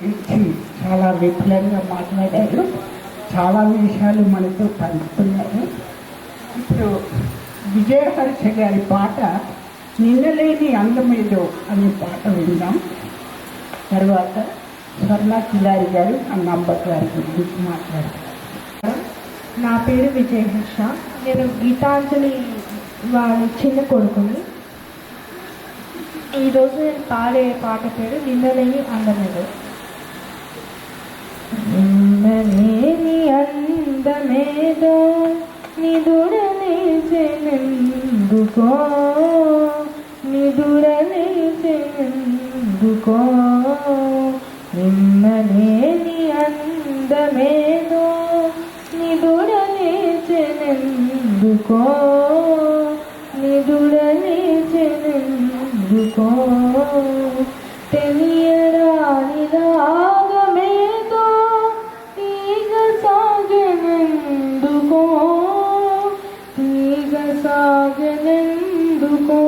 గురించి చాలా విపులంగా మాట్లాడారు. చాలా విషయాలు మనతో పంచుతున్నారు. ఇప్పుడు విజయహర్ష గారి పాట నిన్నలేని అందమేదో అనే పాట విందాం. తర్వాత స్వర్ణ కిలారి గారు అన్నంబర్ గారి గురించి మాట్లాడతారు. నా పేరు విజయహర్ష. నేను గీతాంజలి వాళ్ళ చిన్న కొడుకుని. ఈరోజు నేను పాడే పాట పేరు నిన్నలేని అందమేదో. నిన్నలేని అందమేదో నిదురలేచెనెందుకో, నిదురలేచెనెందుకో, నిన్నలేని అందమేదో నిదురలేచెనెందుకో, నిదురలేచెనెందుకో, తెలియరాని రాగమేదో తీగ సాగెనెందుకో, తీగ సాగెనెందుకో,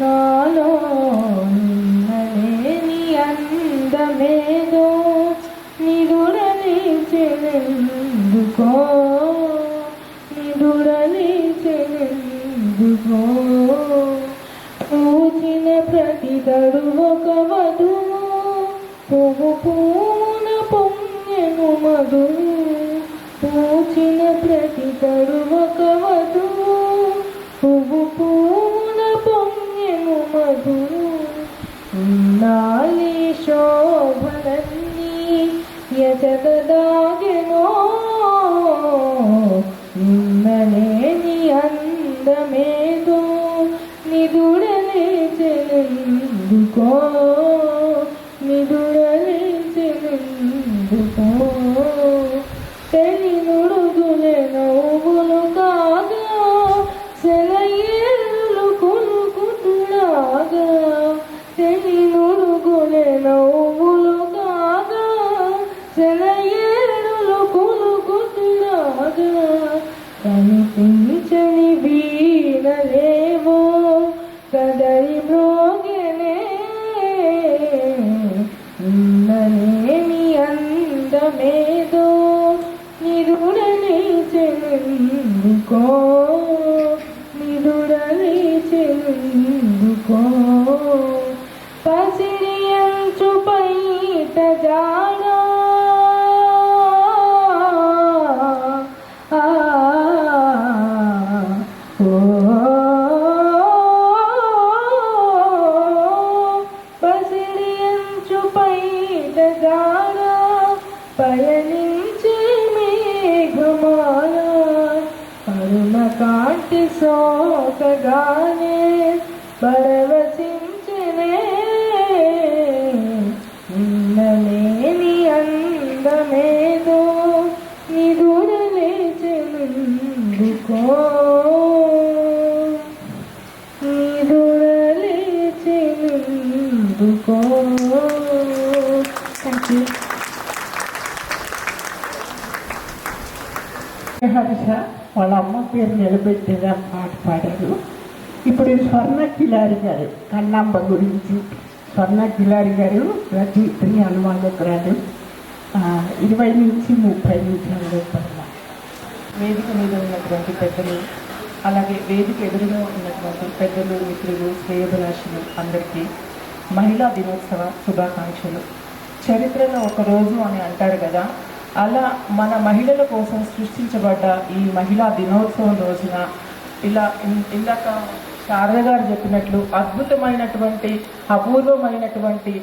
నాలో నిన్నలేని అందమేదో నిదురలేచెనెందుకో, నిదురలేచెనెందుకో, పూచిన ప్రతి తడువొక వధువు, పువ్వు పూన పొంగెను మధువు, పూచిన ప్రతి తడువొక వధువు, పువ్వు పూన పొంగెను మధువు, ఉన్నాలి శోభలన్నీ యజత దాగెనో, నిన్నలేని అందమేదో నిదురలేచెనెందుకో, నిదురలేచెనెందుకో, తెలినుడుగులే నవ్వులు కాగా సెలయేళ్ళు కులుకుతులాగా, తెలినుడుగులే నవ్వులు కాగా సెలయేళ్ళు కులుకుతులాగా, కనిపించని వీణలేవో కదలి మ్రోగెనే, నిన్నలేని అందమేదో నిదురలేచెనెందుకో, నిదురలేచెనెందుకో, పసిరి అంచు పైట జాడా పయనించే మేఘమాల అరుణ కాంతి సోకగానే పరవశించనే, నిన్నలేని అందమేదో నిదురలేచెనెందుకో, నిదురలేచెనెందుకో. Thank you. హర్ష వాళ్ళ అమ్మ పేరు నిలబెట్టేదా పాట పాడారు. ఇప్పుడు స్వర్ణ కిలారి గారు కన్నాంబ గురించి. స్వర్ణ కిలారి గారు రచయిత్రి, అనువాదకురాలు. 20 నుంచి 30 నిమిషాల లోపల వేదిక మీద ఉన్నటువంటి పెద్దలు, అలాగే వేదిక ఎదురుగా ఉన్నటువంటి పెద్దలు, మిత్రులు, శ్రేయోభిలాషులు అందరికీ మహిళా దినోత్సవ శుభాకాంక్షలు. చరిత్రలో ఒక రోజు అని అంటారు కదా, అలా మన మహిళల కోసం సృష్టించబడ్డ ఈ మహిళా దినోత్సవం రోజున ఇందాక శారద గారు చెప్పినట్లు అద్భుతమైనటువంటి అపూర్వమైనటువంటి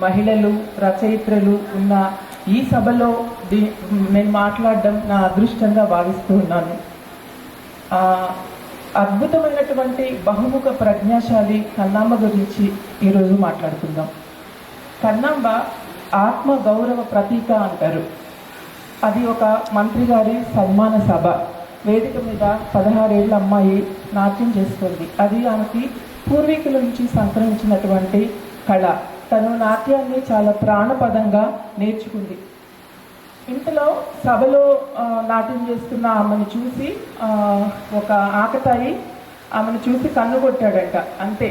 మహిళలు, రచయిత్రులు ఉన్న ఈ సభలో నేను మాట్లాడడం నా అదృష్టంగా భావిస్తూ ఉన్నాను. అద్భుతమైనటువంటి బహుముఖ ప్రజ్ఞాశాలి కన్నాంబ గురించి ఈరోజు మాట్లాడుకుందాం. కన్నాంబ ఆత్మ గౌరవ ప్రతీక అంటారు. అది ఒక మంత్రి గారి సన్మాన సభ. వేదిక మీద 16 ఏళ్ళ అమ్మాయి నాట్యం చేస్తుంది. అది ఆమెకి పూర్వీకుల నుంచి సంక్రమించినటువంటి కళ. తను నాట్యాన్ని చాలా ప్రాణపదంగా నేర్చుకుంది. ఇంతలో సభలో నాట్యం చేస్తున్న ఆమెను చూసి ఒక ఆకతాయి ఆమెను చూసి కన్ను కొట్టాడంట. అంతే,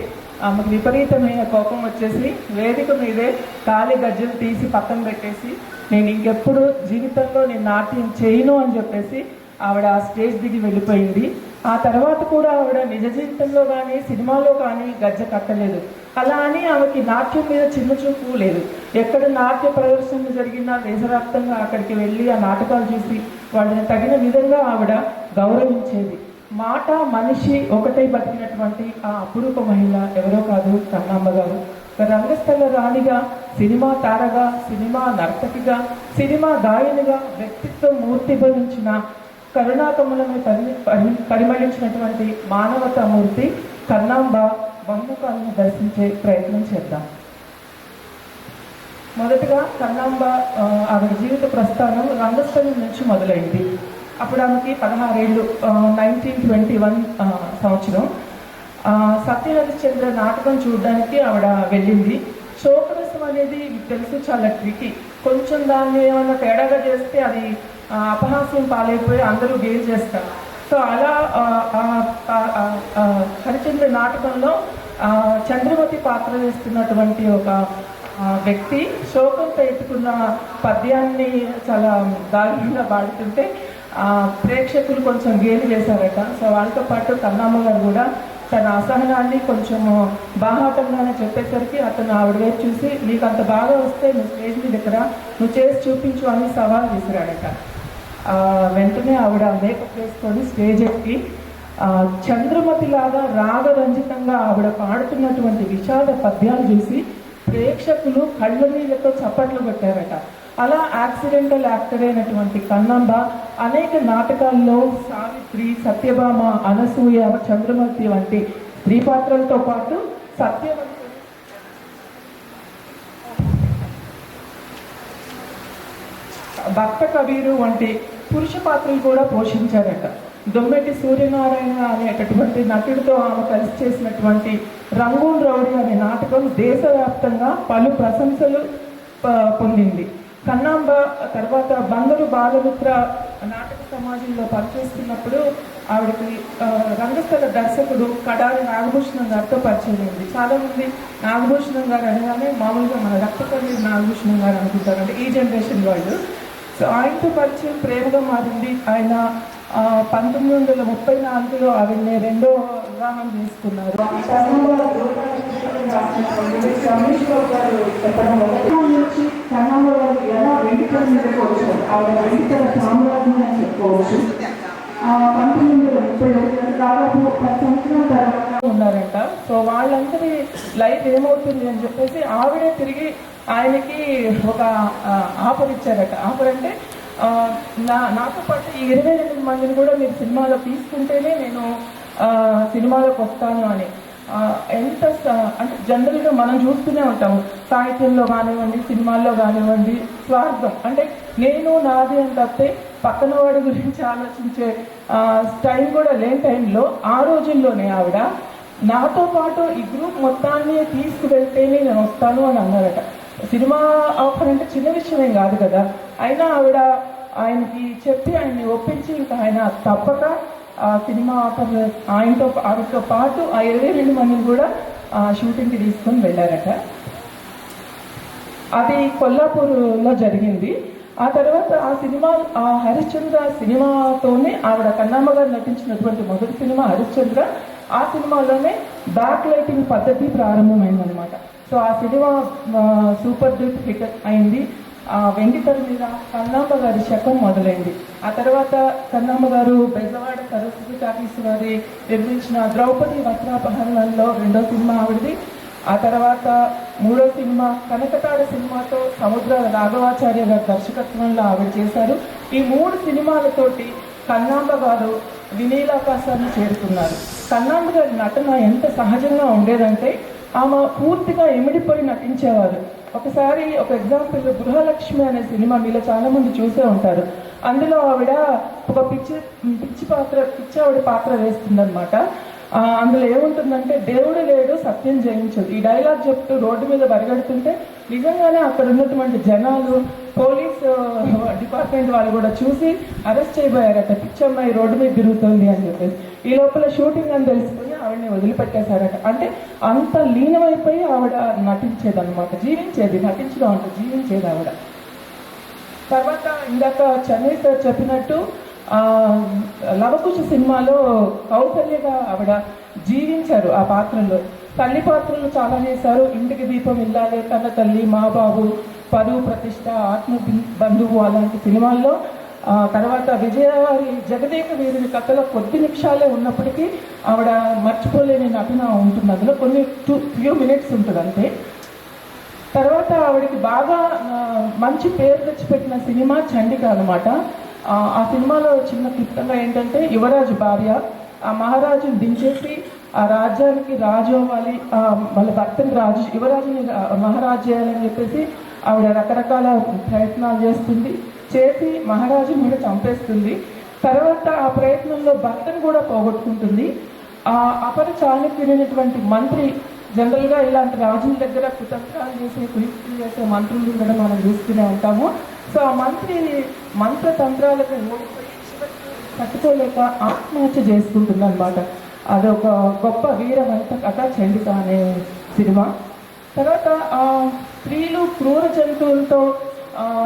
ఆమెకు విపరీతమైన కోపం వచ్చేసి వేదిక మీదే కాలి గజ్జలు తీసి పక్కన పెట్టేసి నేను ఇంకెప్పుడు జీవితంలో నేను నాట్యం చేయను అని చెప్పేసి ఆవిడ ఆ స్టేజ్ దిగి వెళ్ళిపోయింది. ఆ తర్వాత కూడా ఆవిడ నిజ జీవితంలో కానీ సినిమాలో కానీ గజ్జ కట్టలేదు. అలా అని ఆమెకి నాట్యం మీద చిన్న చూపు లేదు. ఎక్కడ నాట్య ప్రదర్శనలు జరిగినా దేశవ్యాప్తంగా అక్కడికి వెళ్ళి ఆ నాటకాలు చూసి వాళ్ళని తగిన విధంగా ఆవిడ గౌరవించేది. మాట మనిషి ఒకటై బతికినటువంటి ఆ అపురూప మహిళ ఎవరో కాదు, కన్నాంబ గారు. రంగస్థల రాణిగా, సినిమా తారగా, సినిమా నర్తకిగా, సినిమా గాయనిగా వ్యక్తిత్వం మూర్తిభవించిన కరుణాకమలమే పరిమళించినటువంటి మానవతా మూర్తి కన్నాంబ బొమ్మకాలను దర్శించే ప్రయత్నం చేద్దాం. మొదటగా కన్నాంబ ఆవిడ జీవిత ప్రస్థానం రంగస్థలం నుంచి మొదలైంది. అప్పుడు ఆమెకి 16 ఏళ్ళు, 1921 సంవత్సరం. సత్యహరిశ్చంద్ర నాటకం చూడడానికి ఆవిడ వెళ్ళింది. శోకరసం అనేది మీకు తెలుసు చాలా ట్రికీ. కొంచెం దాన్ని ఏమన్నా తేడాగా చేస్తే అది అపహాస్యం పాలైపోయి అందరూ గేల్ చేస్తారు. సో అలా హరిశ్చంద్ర నాటకంలో చంద్రమతి పాత్ర వేస్తున్నటువంటి ఒక వ్యక్తి శోకంతో ఎత్తుకున్న పద్యాన్ని చాలా దారుణంగా పాడుతుంటే ప్రేక్షకులు కొంచెం గేలి చేశారట. సో వాళ్ళతో పాటు కన్నామ్మ గారు కూడా తన అసహనాన్ని కొంచెం బాహాటంగానే చెప్పేసరికి అతను ఆవిడ వైపు చూసి నీకు అంత బాగా వస్తే నువ్వు స్టేజ్ మీద ఇక్కడ నువ్వు చేసి చూపించు అని సవాల్ విసిరాడట. వెంటనే ఆవిడ మేకప్ వేసుకొని స్టేజ్ ఎక్కి చంద్రమతి లాగా రాగరంజితంగా ఆవిడ పాడుతున్నటువంటి విషాద పద్యాలు చూసి ప్రేక్షకులు కళ్ళ నీళ్ళతో చప్పట్లు కొట్టారట. అలా యాక్సిడెంటల్ యాక్టర్ అయినటువంటి కన్నాంబ అనేక నాటకాల్లో సావిత్రి, సత్యభామ, అనసూయ, చంద్రమతి వంటి స్త్రీ పాత్రలతో పాటు సత్యవంతుడు, భక్త కబీరు వంటి పురుష పాత్రలు కూడా పోషించారట. దొమ్మెటి సూర్యనారాయణ అనేటటువంటి నటుడితో ఆమె కలిసి చేసినటువంటి రంగూన్ రౌడీ అనే నాటకం దేశవ్యాప్తంగా పలు ప్రశంసలు పొందింది. కన్నాంబ తర్వాత బందరు బాలమిత్ర నాటక సమాజంలో పనిచేస్తున్నప్పుడు ఆవిడకి రంగస్థల దర్శకుడు కడారి నాగభూషణం గారితో పరిచయం అయింది. చాలామంది నాగభూషణం గారు అనగానే మామూలుగా మన రక్తకర్ణి నాగభూషణం గారు అనుకుంటారు, అంటే ఈ జనరేషన్ వాళ్ళు. సో ఆయనతో పరిచయం ప్రేమగా మారింది. ఆయన 1934లో ఆవిడని రెండో వివాహం చేసుకున్నారు. ఎలా వెండితెర మీదకి వచ్చారు, ఆవిడ వెండితెర సామ్రాజ్యం అని చెప్పుకోవచ్చు. 1930 దాదాపు 10 సంవత్సరాల తర్వాత ఉన్నారంట. సో వాళ్ళందరి లైఫ్ ఏమవుతుంది అని చెప్పేసి ఆవిడే తిరిగి ఆయనకి ఒక ఆఫర్ ఇచ్చారట. ఆఫర్ అంటే నాతో పాటు ఈ 22 మందిని కూడా మీరు సినిమాలో తీసుకుంటేనే నేను సినిమాలోకి వస్తాను అని. ఎంత అంటే జనరల్గా మనం చూస్తూనే ఉంటాము, సాహిత్యంలో కానివ్వండి, సినిమాల్లో కానివ్వండి, స్వార్థం అంటే నేను నాది అని తప్పితే పక్కన వాడి గురించి ఆలోచించే టైం కూడా లేని టైంలో ఆ రోజుల్లోనే ఆవిడ నాతో పాటు ఈ గ్రూప్ మొత్తాన్ని తీసుకువెళ్తేనే నేను వస్తాను అని అన్నారట. సినిమా ఆఫర్ అంటే చిన్న విషయమేం కాదు కదా. అయినా ఆవిడ ఆయనకి చెప్పి ఆయన్ని ఒప్పించి ఇంకా ఆయన తప్పక సినిమా ఆఫర్ ఆవిడతో పాటు ఆ 22 మందిని కూడా షూటింగ్కి తీసుకొని వెళ్ళారట. అది కొల్లాపూర్లో జరిగింది. ఆ తర్వాత ఆ సినిమా హరిశ్చంద్ర సినిమాతోనే ఆవిడ కన్నాంబ గారు నటించినటువంటి మొదటి సినిమా హరిశ్చంద్ర. ఆ సినిమాలోనే బ్యాక్ లైటింగ్ పద్ధతి ప్రారంభమైందనమాట. సో ఆ సినిమా సూపర్ డూప్ హిట్ అయింది. వెండితెర మీద కన్నాంబ గారి శకం మొదలైంది. ఆ తర్వాత కన్నాంబ గారు బెజవాడ సరస్వతి టాకీస్ వారి నిర్మించిన ద్రౌపది వస్త్రాపహరణంలో రెండో సినిమా ఆవిడది. ఆ తర్వాత మూడో సినిమా కనకతార సినిమాతో సముద్ర రాఘవాచార్య గారి దర్శకత్వంలో ఆవిడ చేశారు. ఈ 3 సినిమాలతోటి కన్నాంబ గారు వినీలాకాశాన్ని చేరుకున్నారు. కన్నాంబ గారి నటన ఎంత సహజంగా ఉండేదంటే ఆమె పూర్తిగా ఇమిడిపోయి నటించేవారు. ఒకసారి ఒక ఎగ్జాంపుల్, గృహలక్ష్మి అనే సినిమా మీలో చాలా మంది చూసే ఉంటారు. అందులో ఆవిడ ఒక పిచ్చి ఆవిడ పాత్ర వేస్తుందన్నమాట. అందులో ఏముంటుందంటే దేవుడు లేడు సత్యం జయించదు ఈ డైలాగ్ చెప్తూ రోడ్డు మీద పరిగెడుతుంటే నిజంగానే అక్కడ ఉన్నటువంటి జనాలు, పోలీస్ డిపార్ట్మెంట్ వాళ్ళు కూడా చూసి అరెస్ట్ చేయబోయారట. పిచ్చమ్మాయి రోడ్డు మీద తిరుగుతుంది అని చెప్పేసి. ఈ లోపల షూటింగ్ అని తెలుసుకుని ఆవిడని వదిలిపెట్టేశారట. అంటే అంత లీనమైపోయి ఆవిడ నటించేదన్నమాట, జీవించేది, నటించడం అంటే జీవించేది ఆవిడ. తర్వాత ఇందాక చెన్నై సార్ చెప్పినట్టు లవకుశ సినిమాలో కౌసల్యగా ఆవిడ జీవించారు ఆ పాత్రలో. తల్లి పాత్రలు చాలా చేశారు. ఇంటికి దీపం ఇల్లాలే, కన్న తల్లి, మా బాబు, పరువు ప్రతిష్ట, ఆత్మ బంధువు అలాంటి సినిమాల్లో. తర్వాత విజయవారి జగదేక వీరుని కథలో కొద్ది నిమిషాలే ఉన్నప్పటికీ ఆవిడ మర్చిపోలేని నటన ఉంటుంది. అందులో కొన్ని ఫ్యూ మినిట్స్ ఉంటుంది అంతే. తర్వాత ఆవిడకి బాగా మంచి పేరు తెచ్చిపెట్టిన సినిమా చండిక అనమాట. ఆ సినిమాలో చిన్న క్లుప్తంగా ఏంటంటే, యువరాజు భార్య ఆ మహారాజుని దించేసి ఆ రాజ్యానికి రాజు అవ్వాలి, వాళ్ళ భర్తని రాజు, యువరాజుని మహారాజు చేయాలని చెప్పేసి ఆవిడ రకరకాల ప్రయత్నాలు చేసి మహారాజుని కూడా చంపేస్తుంది. తర్వాత ఆ ప్రయత్నంలో భర్తను కూడా పోగొట్టుకుంటుంది. ఆ అపర చాణక్యుడైనటువంటి మంత్రి, జనరల్గా ఇలాంటి రాజుల దగ్గర కుతంత్రాలు కుయుక్తులు చేసే మంత్రులు కూడా మనం చూస్తూనే ఉంటాము. సో ఆ మంత్రతంత్రాలకు ఓడిపోయి తట్టుకోలేక ఆత్మహత్య చేసుకుంటుంది అనమాట. అదొక గొప్ప వీరవంత కథ చండిక అనే సినిమా. తర్వాత స్త్రీలు క్రూర జంతువులతో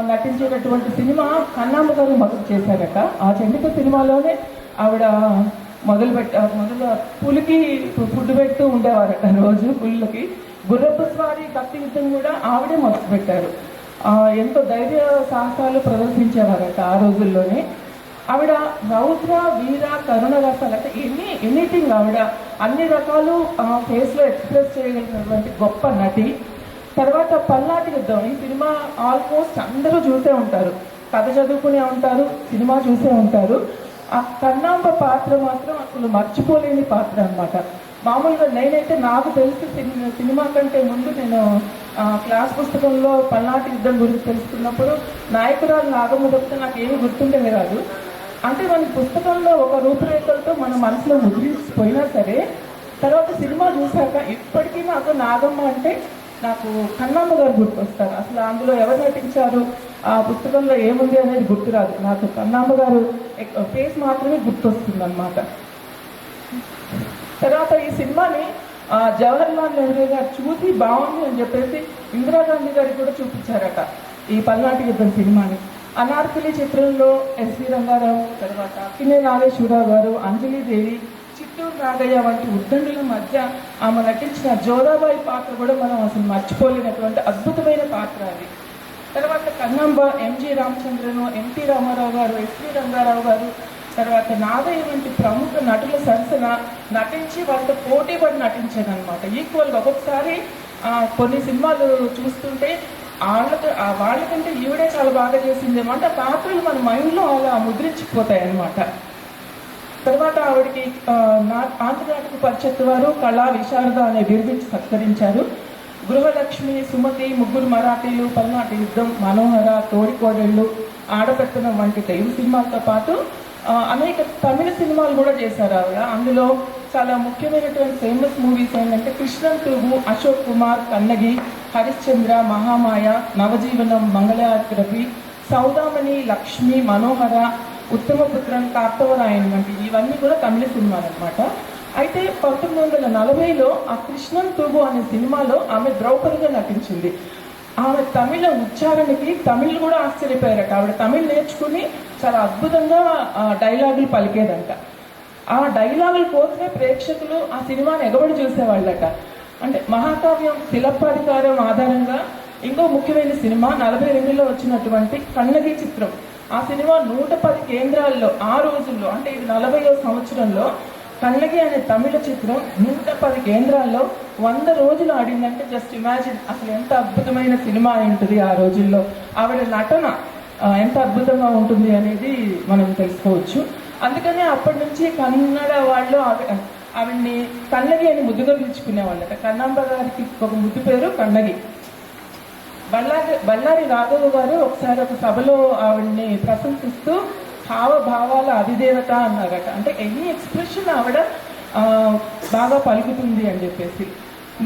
నటించేటటువంటి సినిమా కన్నాంబ గారు మొదలు చేశారట. ఆ చండిక సినిమాలోనే ఆవిడ మొదలు పులికి ఫుడ్ పెడుతూ ఉండేవారట రోజు. పుల్లకి గుర్రపు స్వారీ, కత్తి యుద్ధం కూడా ఆవిడే మొదలు పెట్టారు. ఎంతో ధైర్య సాహసాలు ప్రదర్శించేవారట ఆ రోజుల్లోనే. ఆవిడ రౌద్ర, వీర, కరుణ రసాలు అంటే ఎనీథింగ్ ఆవిడ అన్ని రకాలు ఫేస్లో ఎక్స్ప్రెస్ చేయగలిగినటువంటి గొప్ప నటి. తర్వాత పల్నాటి యుద్ధం, ఈ సినిమా ఆల్మోస్ట్ అందరూ చూసే ఉంటారు, కథ చదువుకునే ఉంటారు, సినిమా చూసే ఉంటారు. ఆ కన్నాంబ పాత్ర మాత్రం అసలు మర్చిపోలేని పాత్ర అనమాట. మామూలుగా నేనైతే నాకు తెలిసి సినిమా కంటే ముందు నేను క్లాస్ పుస్తకంలో పల్నాటి యుద్ధం గురించి తెలుసుకున్నప్పుడు నాయకురాలు నాగమ్మ తప్పితే నాకు ఏమీ గుర్తుండేది కాదు. అంటే మన పుస్తకంలో ఒక రూపురేఖలతో మన మనసులో ముద్రించిపోయినా సరే, తర్వాత సినిమా చూశాక ఇప్పటికీ నాకు నాగమ్మ అంటే నాకు కన్నాంబ గారు గుర్తొస్తారు. అసలు అందులో ఎవరు నటించారు, ఆ పుస్తకంలో ఏముంది అనేది గుర్తురాదు, నాకు కన్నాంబ గారు ఫేస్ మాత్రమే గుర్తొస్తుంది అన్నమాట. తర్వాత ఈ సినిమాని జవహర్లాల్ నెహ్రూ గారు చూసి బాగుంది అని చెప్పేసి ఇందిరాగాంధీ గారికి కూడా చూపించారట ఈ పల్నాటి యుద్ధం సినిమాని. అనార్కలి చిత్రంలో ఎస్వి రంగారావు, తర్వాత అక్కినే నాగేశ్వరరావు గారు, అంజలిదేవి, చిత్తూరు నాగయ్య వంటి ఉద్దండుల మధ్య ఆమె నటించిన జోదాబాయి పాత్ర కూడా మనం అసలు మర్చిపోలేనటువంటి అద్భుతమైన పాత్ర అది. తర్వాత కన్నాంబ, ఎంజి రామచంద్రను, ఎన్టీ రామారావు గారు, ఎస్వి రంగారావు గారు, తర్వాత నాగయ్య వంటి ప్రముఖ నటుల సరసన నటించి వాళ్ళతో పోటీ పడి నటించారనమాట. ఈక్వల్గా ఒక్కొక్కసారి కొన్ని సినిమాలు చూస్తుంటే వాళ్ళకంటే ఈవిడే చాలా బాగా చేసిందేమో అంటే పాత్రలు మన మైండ్లో అలా ముద్రించిపోతాయి అన్నమాట. తర్వాత ఆవిడకి ఆంధ్రనాటక పరిషత్ వారు కళా విశారద అనే బిరుదించి సత్కరించారు. గృహలక్ష్మి, సుమతి, ముగ్గురు మరాఠీలు, పల్నాటి యుద్ధం, మనోహర, తోడికోడళ్ళు, ఆడపెత్తనం వంటి తెలుగు సినిమాలతో పాటు అనేక తమిళ సినిమాలు కూడా చేశారు ఆవిడ. అందులో చాలా ముఖ్యమైనటువంటి ఫేమస్ మూవీస్ ఏంటంటే కృష్ణన్ టూబు, అశోక్ కుమార్, కన్నగి, హరిశ్చంద్ర, మహామాయ, నవజీవనం, మంగళారతి, సౌదామణి, లక్ష్మి, మనోహర, ఉత్తమపుత్రం, కార్తవరాయన్ వంటి ఇవన్నీ కూడా తమిళ సినిమాలు అనమాట. అయితే 1940లో ఆ కృష్ణన్ టూబు అనే సినిమాలో ఆమె ద్రౌపదిగా నటించింది. ఆమె తమిళ ఉచ్చారణకి తమిళ్ కూడా ఆశ్చర్యపోయారట. ఆవిడ తమిళ్ నేర్చుకుని చాలా అద్భుతంగా డైలాగులు పలికేదంట. ఆ డైలాగుల కోసమే ప్రేక్షకులు ఆ సినిమాని ఎగబడి చూసేవాళ్ళట. అంటే మహాకావ్యం శిలప్పాధికారం ఆధారంగా ఇంకో ముఖ్యమైన సినిమా 42లో వచ్చినటువంటి కన్నగి చిత్రం. ఆ సినిమా 110 కేంద్రాల్లో ఆ రోజుల్లో, అంటే ఇది 40వ సంవత్సరంలో కన్నగి అనే తమిళ చిత్రం 110 కేంద్రాల్లో 100 రోజులు ఆడిందంటే జస్ట్ ఇమాజిన్ అసలు ఎంత అద్భుతమైన సినిమా ఉంటుంది ఆ రోజుల్లో. ఆవిడ నటన ఎంత అద్భుతంగా ఉంటుంది అనేది మనం తెలుసుకోవచ్చు. అందుకనే అప్పటి నుంచి కన్నడ వాళ్ళు ఆవిడ్ని కన్నగి అని ముద్దుగా పిలుచుకునేవాళ్ళట. కన్నాంబ గారికి ఒక ముద్దు పేరు కన్నగి. బళ్ళారి రాఘవ గారు ఒకసారి ఒక సభలో ఆవిడ్ని ప్రశంసిస్తూ హావభావాల అధిదేవత అన్నారట. అంటే ఎనీ ఎక్స్ప్రెషన్ ఆవిడ బాగా పలుకుతుంది అని చెప్పేసి.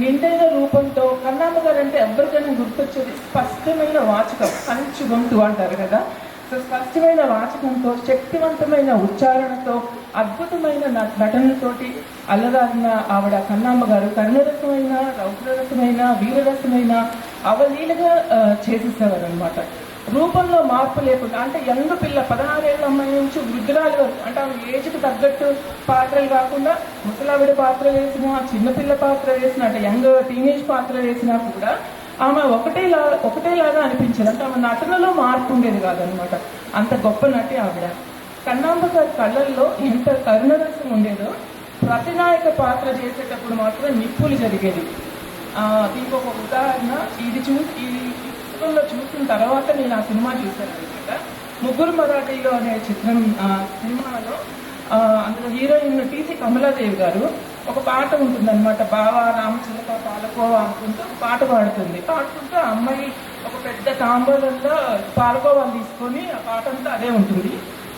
నిండైన రూపంతో కన్నాంబ గారు అంటే ఎవరికైనా గుర్తొచ్చేది స్పష్టమైన వాచకం, కంచు గొంతు అంటారు కదా. సో సో స్పష్టమైన వాచకంతో, శక్తివంతమైన ఉచ్చారణతో, అద్భుతమైన నటనతోటి అల్లరారిన ఆవిడ కన్నాంబ గారు కరుణరసమైన, రౌద్రరసమైన, వీరరసమైన అవలీలగా చేసేసేవారు అనమాట. రూపంలో మార్పు లేకుండా, అంటే యంగ్ పిల్ల 16 ఏళ్ళ అమ్మాయి నుంచి వృద్ధురాలు వరకు, అంటే ఆమె ఏజ్కి తగ్గట్టు పాత్రలు కాకుండా ముసలావిడ పాత్ర వేసినా, చిన్నపిల్ల పాత్ర వేసినా, అంటే యంగ్ టీనేజ్ పాత్ర వేసినా కూడా ఆమె ఒకటేలాగా అనిపించేది. అంటే ఆమె నటనలో మార్పు ఉండేది కాదనమాట. అంత గొప్ప నటి ఆవిడ. కన్నాంబ గారి కళ్ళల్లో ఎంత కరుణరసం ఉండేదో, ప్రతినాయక పాత్ర చేసేటప్పుడు మాత్రం నిప్పులు జరిగేది. దీనికి ఒక ఉదాహరణ, ఈ పుస్తకంలో చూసిన తర్వాత నేను ఆ సినిమా చూశాను అనమాట. ముగ్గురు మరాఠీలో అనే సినిమాలో అందులో హీరోయిన్ టీసీ కమలాదేవి గారు ఒక పాట ఉంటుందన్నమాట. బావా రామచిలక పాలకోవా అనుకుంటూ ఒక పాట పాడుకుంటూ ఆ అమ్మాయి ఒక పెద్ద తాంబూలంలో పాలకోవాలు తీసుకొని ఆ పాట అంతా అదే ఉంటుంది.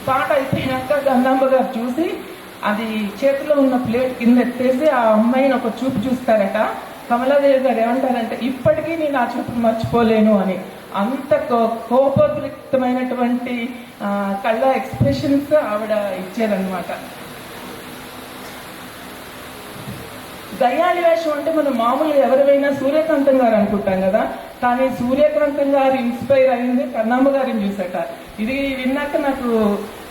పాట అయిపోయినాక కన్నాంబ గారు చూసి అది చేతిలో ఉన్న ప్లేట్ కింద ఎత్తేసి ఆ అమ్మాయిని ఒక చూపు చూస్తారట. కమలాదేవి గారు ఏమంటారంటే, ఇప్పటికీ నేను ఆ చూపు మర్చిపోలేను అని. అంత కోపోద్రిక్తమైనటువంటి కళ్ళ ఎక్స్ప్రెషన్స్ ఆవిడ ఇచ్చారనమాట. గయ్యాళి వేషం అంటే మనం మామూలుగా ఎవరివైనా సూర్యకాంతం గారు అనుకుంటాం కదా, కానీ సూర్యకాంతం గారు ఇన్స్పైర్ అయింది కన్నాంబ గారిని చూసాక. ఇది విన్నాక నాకు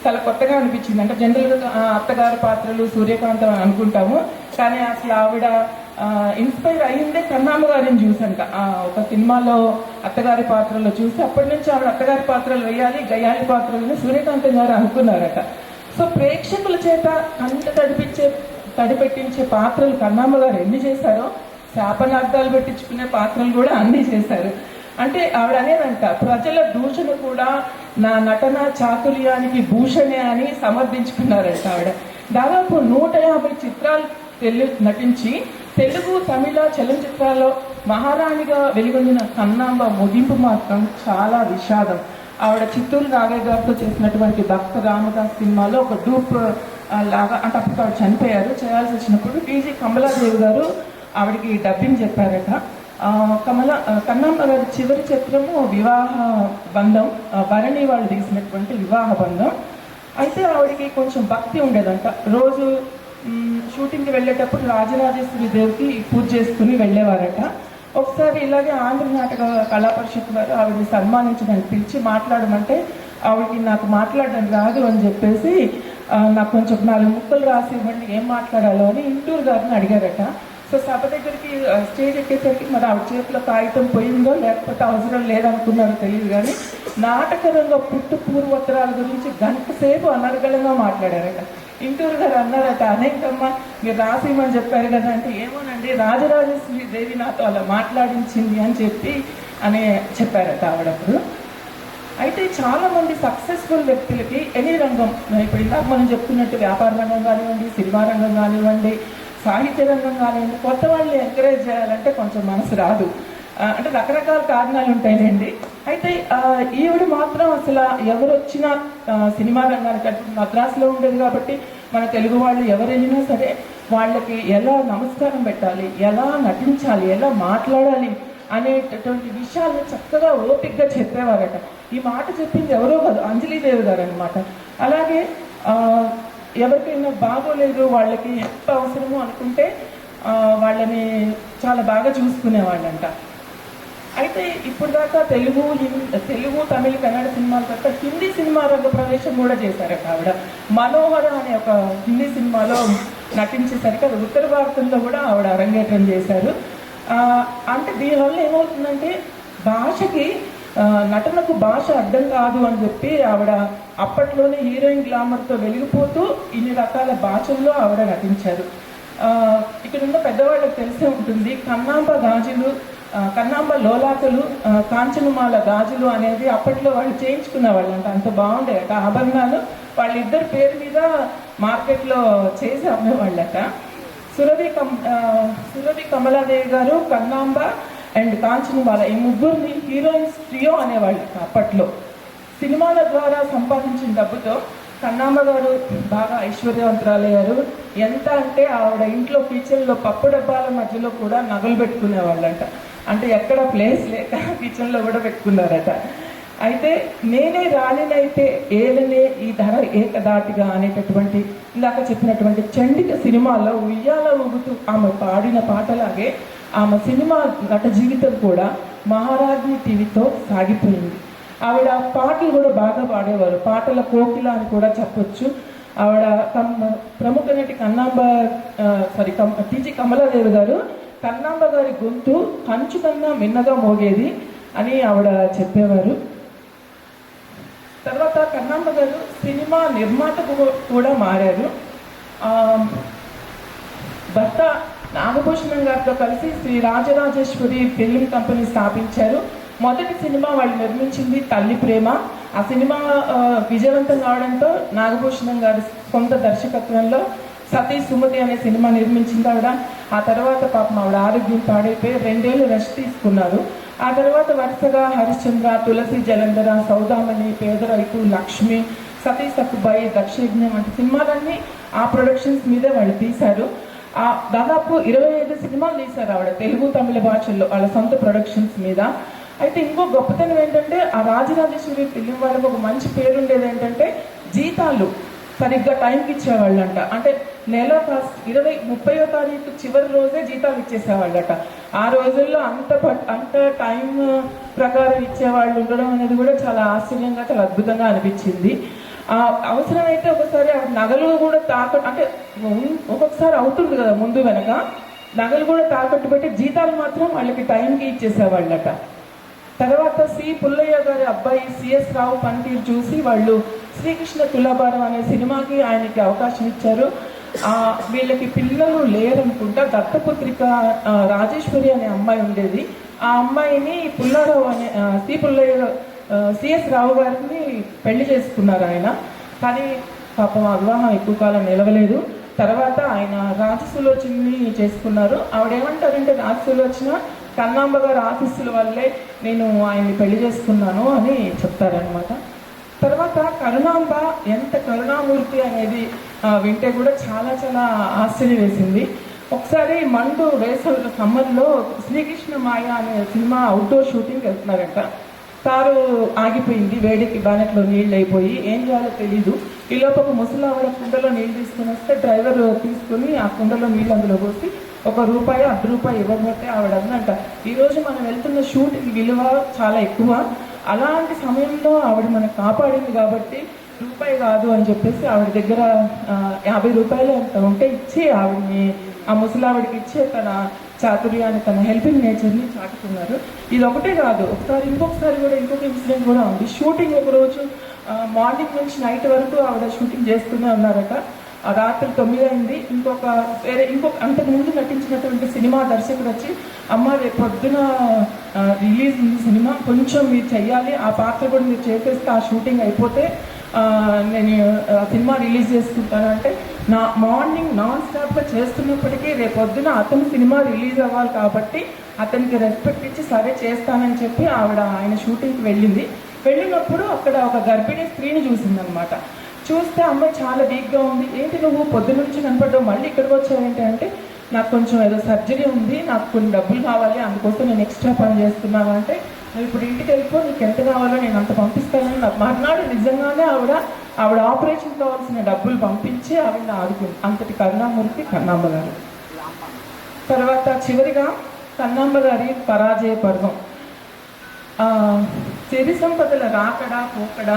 చాలా కొత్తగా అనిపించింది. అంటే జనరల్గా అత్తగారి పాత్రలు సూర్యకాంతం అని అనుకుంటాము, కానీ అసలు ఆవిడ ఇన్స్పైర్ అయ్యిందే కన్నాంబ గారిని చూసంట. ఒక సినిమాలో అత్తగారి పాత్రలో చూసి అప్పటి నుంచి ఆవిడ అత్తగారి పాత్రలు వేయాలి, గయ్యాళి పాత్రలని సూర్యకాంతం గారు అనుకున్నారట. సో ప్రేక్షకుల చేత కంట తడిపెట్టించే పాత్రలు కన్నాంబ గారు ఎన్ని చేశారో, శాపనార్థాలు పెట్టించుకునే పాత్రలు కూడా అన్నీ చేశారు. అంటే ఆవిడ అనేదంట, ప్రజల దూషణ కూడా నా నటన చాతుర్యానికి భూషణే అని సమర్థించుకున్నారంట ఆవిడ. దాదాపు 150 చిత్రాలు నటించి తెలుగు, తమిళ చలనచిత్రాల్లో మహారాణిగా వెలుగొందిన కన్నాంబ ముగింపు మాత్రం చాలా విషాదం. ఆవిడ చిత్తూరు నాగయ్య గారితో చేసినటువంటి భక్త రామదాస్ సినిమాలో ఒక డూప్ లాగా, అంటే అప్పుడు ఆవిడ చనిపోయారు, చేయాల్సి వచ్చినప్పుడు టీజీ కమలాదేవి గారు ఆవిడకి డబ్బింగ్ చెప్పారట. కన్నాంబ గారి చివరి చిత్రము వివాహ బంధం, భరణి వాళ్ళు తీసినటువంటి వివాహ బంధం. అయితే ఆవిడకి కొంచెం భక్తి ఉండేదంట. రోజు షూటింగ్కి వెళ్ళేటప్పుడు రాజరాజేశ్వరి దేవికి పూజ చేసుకుని వెళ్ళేవారట. ఒకసారి ఇలాగే ఆంధ్ర నాటక కళా పరిషత్ వారు ఆవిడని సన్మానించడానికి పిలిచి మాట్లాడమంటే ఆవిడకి నాకు మాట్లాడడం రాదు అని చెప్పేసి నాకు కొంచెం 4 ముక్కలు రాసి ఇవ్వండి, ఏం మాట్లాడాలో అని ఇంటూరు గారిని అడిగారట. సో సభ దగ్గరికి స్టేజ్ ఎక్కేసరికి మరి ఆవిడ చేతిలో కాగితం పోయిందో లేకపోతే అవసరం లేదనుకున్నారో తెలియదు, కానీ నాటకరంగా పుట్టు పూర్వోత్తరాల గురించి గంట సేపు అనర్గళంగా మాట్లాడారట. ఇంటూరు గారు అన్నారట, అనేకమ్మా మీరు రాసిమని చెప్పారు కదా అంటే, ఏమోనండి రాజరాజేశ్వరి దేవి నాతో అలా మాట్లాడించింది అని చెప్పారట ఆవిడప్పుడు. అయితే చాలామంది సక్సెస్ఫుల్ వ్యక్తులకి ఎనీ రంగం, ఇప్పుడు ఇందాక మనం చెప్తున్నట్టు వ్యాపార రంగం కానివ్వండి, సినిమా రంగం కానివ్వండి, సాహిత్య రంగం కానివ్వండి, కొత్త వాళ్ళని ఎంకరేజ్ చేయాలంటే కొంచెం మనసు రాదు. అంటే రకరకాల కారణాలు ఉంటాయండి. అయితే ఈవిడ మాత్రం అసలు ఎవరు వచ్చినా సినిమా రంగానికి, అంటే మద్రాసులో ఉండేది కాబట్టి మన తెలుగు వాళ్ళు ఎవరు వెళ్ళినా సరే వాళ్ళకి ఎలా నమస్కారం పెట్టాలి, ఎలా నటించాలి, ఎలా మాట్లాడాలి అనేటటువంటి విషయాలను చక్కగా ఓపికగా చెప్పేవారట. ఈ మాట చెప్పింది ఎవరో కాదు, అంజలీదేవి గారు అనమాట. అలాగే ఎవరికైనా బాగోలేదు, వాళ్ళకి ఎంత అవసరమో అనుకుంటే వాళ్ళని చాలా బాగా చూసుకునేవాళ్ళంట. అయితే ఇప్పుడు దాకా తెలుగు, తమిళ, కన్నడ సినిమాల తప్ప హిందీ సినిమా రంగ ప్రవేశం కూడా చేశారట ఆవిడ. మనోహర అనే ఒక హిందీ సినిమాలో నటించేసరికి అది ఉత్తర భారతంలో కూడా ఆవిడ అరంగేట్రం చేశారు. అంటే దీనివల్ల ఏమవుతుందంటే భాషకి, నటనకు భాష అడ్డం కాదు అని చెప్పి ఆవిడ అప్పట్లోనే హీరోయిన్ గ్లామర్తో వెలిగిపోతూ ఇన్ని రకాల భాషల్లో ఆవిడ నటించారు. ఇక్కడ ఉన్న పెద్దవాళ్ళకి తెలిసే ఉంటుంది, కన్నాంబ లోలాకలు, కాంచనమాల గాజులు అనేది అప్పట్లో వాళ్ళు చేయించుకునేవాళ్ళంట. అంత బాగుండేట ఆభరణాలు. వాళ్ళిద్దరి పేరు మీద మార్కెట్లో చేసి అమ్మేవాళ్ళట. సురభి కమలాదేవి గారు, కన్నాంబ అండ్ కాంచనమాల, ఈ ముగ్గురిని హీరోయిన్స్ ట్రియో అనేవాళ్ళు అప్పట్లో. సినిమాల ద్వారా సంపాదించిన డబ్బుతో కన్నాంబ గారు బాగా ఐశ్వర్యవంతురాలయ్యారు. ఎంత అంటే ఆవిడ ఇంట్లో కిచెన్లో పప్పు డబ్బాల మధ్యలో కూడా నగలు పెట్టుకునేవాళ్ళంట. అంటే ఎక్కడ ప్లేస్ లేక కిచెన్లో కూడా పెట్టుకున్నారట. అయితే నేనే రాణినైతే ఏలనే ఈ ధర ఏకదాటిగా అనేటటువంటి ఇందాక చెప్పినటువంటి చండిక సినిమాలో ఉయ్యాల ఊగుతూ ఆమె పాడిన పాటలాగే ఆమె సినిమా నట జీవితం కూడా మహారాజ్ని టీవీతో సాగిపోయింది. ఆవిడ పాటలు కూడా బాగా పాడేవారు, పాటల కోకిల అని కూడా చెప్పొచ్చు. ఆవిడ ప్రముఖ నటి టీజీ కమలాదేవి గారు కన్నాంబ గారి గొంతు కంచు కన్నా మిన్నగా మోగేది అని ఆవిడ చెప్పేవారు. తర్వాత కన్నాంబ గారు సినిమా నిర్మాతకు కూడా మారారు. భర్త నాగభూషణం గారితో కలిసి శ్రీ రాజరాజేశ్వరి ఫిల్మ్ కంపెనీ స్థాపించారు. మొదటి సినిమా వాళ్ళు నిర్మించింది తల్లి ప్రేమ. ఆ సినిమా విజయవంతం కావడంతో నాగభూషణం గారి సొంత దర్శకత్వంలో సతీ సుమతి అనే సినిమా నిర్మించింది ఆవిడ. ఆ తర్వాత పాపం ఆవిడ ఆరోగ్యం పాడైపోయి 2 ఏళ్ళు రెస్ట్ తీసుకున్నారు. ఆ తర్వాత వరుసగా హరిశ్చంద్ర, తులసి జలంధర, సౌదామణి, పేదరైతు, లక్ష్మి, సతీ సక్కుబాయి, దక్షయజ్ఞం వంటి సినిమాలన్నీ ఆ ప్రొడక్షన్స్ మీదే వాళ్ళు తీశారు. దాదాపు 25 సినిమాలు తీశారు ఆవిడ తెలుగు తమిళ భాషల్లో వాళ్ళ సొంత ప్రొడక్షన్స్ మీద. అయితే ఇంకో గొప్పతనం ఏంటంటే ఆ రాజరాజేశ్వరి ఫిలిం వాళ్ళకు ఒక మంచి పేరు ఉండేది ఏంటంటే జీతాలు సరిగ్గా టైంకి ఇచ్చేవాళ్ళంట. అంటే నెల 30వ తారీఖు చివరి రోజే జీతాలు ఇచ్చేసేవాళ్ళట. ఆ రోజుల్లో అంత టైం ప్రకారం ఇచ్చేవాళ్ళు ఉండడం అనేది కూడా చాలా ఆశ్చర్యంగా, చాలా అద్భుతంగా అనిపించింది. అవసరమైతే ఒకసారి నగలు కూడా అంటే ఒక్కొక్కసారి అవుతుంది కదా ముందు వెనక, నగలు కూడా తాకట్టు పెట్టి జీతాలు మాత్రం వాళ్ళకి టైంకి ఇచ్చేసేవాళ్ళట. తర్వాత సి పుల్లయ్య గారి అబ్బాయి సిఎస్ రావు పనితీరు చూసి వాళ్ళు శ్రీకృష్ణ తులాభారం అనే సినిమాకి ఆయనకి అవకాశం ఇచ్చారు. వీళ్ళకి పిల్లలు లేరనుకుంటా. దత్తపుత్రిక రాజేశ్వరి అనే అమ్మాయి ఉండేది. ఆ అమ్మాయిని పుల్లారావు అనే సిఎస్ రావు గారిని పెళ్లి చేసుకున్నారు ఆయన. కానీ పాపం ఆ వివాహం ఎక్కువ కాలం నిలవలేదు. తర్వాత ఆయన రాజసులోచనని చేసుకున్నారు. ఆవిడేమంటారంటే రాజసులోచన కన్నాంబ గారి ఆశీస్సుల వల్లే నేను ఆయన్ని పెళ్లి చేసుకున్నాను అని చెప్తారనమాట. తర్వాత కరుణాంబ ఎంత కరుణామూర్తి అనేది వింటే కూడా చాలా చాలా ఆశ్చర్యం వేసింది. ఒకసారి మండు వేసవి సమ్మర్లో శ్రీకృష్ణ మాయ అనే సినిమా అవుట్డోర్ షూటింగ్ వెళ్తున్నారంట. కారు ఆగిపోయింది, వేడికి బ్యానెట్లో నీళ్ళు అయిపోయి ఏం చేయాలో తెలీదు. ఈ లోపు ఒక ముసలావిడ కుండలో నీళ్ళు తీసుకుని వస్తే డ్రైవర్ తీసుకుని ఆ కుండలో నీళ్ళు అందులో పోసి ₹1, ₹1 ఇవ్వకపోతే ఆవిడ అందంట, ఈరోజు మనం వెళ్తున్న షూటింగ్ విలువ చాలా ఎక్కువ, అలాంటి సమయంలో ఆవిడ మనకు కాపాడింది కాబట్టి రూపాయి కాదు అని చెప్పేసి ఆవిడ దగ్గర ₹50 ఎంత ఉంటే ఇచ్చి ఆవిడని ఆ ముసలావిడికి ఇచ్చి తన చాతుర్యాన్ని, తన హెల్పింగ్ నేచర్ని చాటుకున్నారు. ఇది ఒకటే కాదు, ఇంకొకసారి కూడా ఇంకొక ఇన్సిడెంట్ కూడా ఉంది. షూటింగ్ ఒకరోజు మార్నింగ్ నుంచి నైట్ వరకు ఆవిడ షూటింగ్ చేస్తూనే ఉన్నారట. ఆ రాత్రి 9 అయింది. ఇంకొక అంతకుముందు నటించినటువంటి సినిమా దర్శకుడు వచ్చి, అమ్మ రేపు పొద్దున రిలీజ్ ఉంది సినిమా, కొంచెం మీరు చెయ్యాలి, ఆ పాత్ర కూడా మీరు చేసేస్తే ఆ షూటింగ్ అయిపోతే నేను సినిమా రిలీజ్ చేసుకుంటాను అంటే, మార్నింగ్ నాన్ స్టాప్గా చేస్తున్నప్పటికీ రేపొద్దున అతను సినిమా రిలీజ్ అవ్వాలి కాబట్టి అతనికి రెస్పెక్ట్ ఇచ్చి సరే చేస్తానని చెప్పి ఆవిడ ఆయన షూటింగ్కి వెళ్ళినప్పుడు అక్కడ ఒక గర్భిణీ స్త్రీని చూసిందనమాట. చూస్తే అమ్మాయి చాలా వీక్గా ఉంది. ఏంటి నువ్వు పొద్దున్న నుంచి కనపడ్డావు, మళ్ళీ ఇక్కడికి వచ్చావేంటి అంటే, నాకు కొంచెం ఏదో సర్జరీ ఉంది, నాకు కొన్ని డబ్బులు కావాలి, అందుకోసం నేను ఎక్స్ట్రా పని చేస్తున్నాను అంటే, నువ్వు ఇప్పుడు ఇంటికి వెళ్ళిపో, నీకు ఎంత కావాలో నేను అంత పంపిస్తానని మర్నాడు నిజంగానే ఆవిడ ఆపరేషన్ కావాల్సిన డబ్బులు పంపించి ఆవిడ ఆదుకుంది. అంతటి కరుణామూర్తి కన్నాంబ గారు. తర్వాత చివరిగా కన్నాంబ గారి పరాజయ పర్వం. సిరి సంపదల రాకడా పోకడా